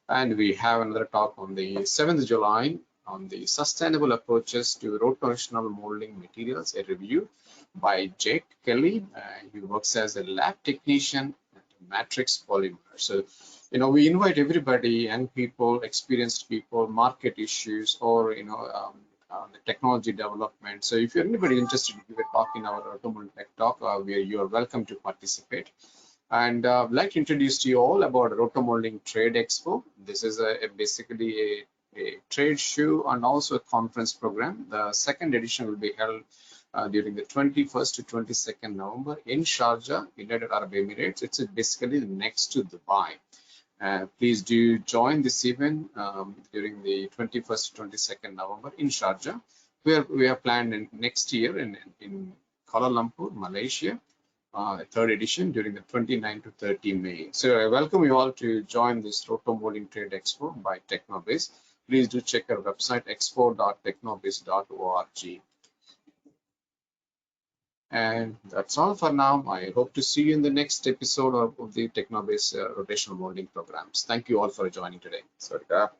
And we have another talk on the 7th July on the sustainable approaches to rotational molding materials, a review by Jake Kelly. He works as a lab technician at Matrix Polymer. So we invite everybody, young people, experienced people, market issues, or the technology development. So if you're anybody interested to give a talk in our RotoMoulding Tech Talk, you're welcome to participate. And I'd like to introduce to you all about RotoMoulding Trade Expo. This is basically a trade show and also a conference program. The second edition will be held during the 21st to 22nd November in Sharjah, United Arab Emirates. It's basically next to Dubai. Please do join this event during the 21st to 22nd November in Sharjah, where we are planned next year in Kuala Lumpur, Malaysia, third edition during the 29 to 30 May. So I welcome you all to join this RotoMoulding Trade Expo by Technobiz. Please do check our website expo.technobiz.org. And that's all for now. I hope to see you in the next episode of the Technobiz rotational molding programs. Thank you all for joining today. Sawadee krap.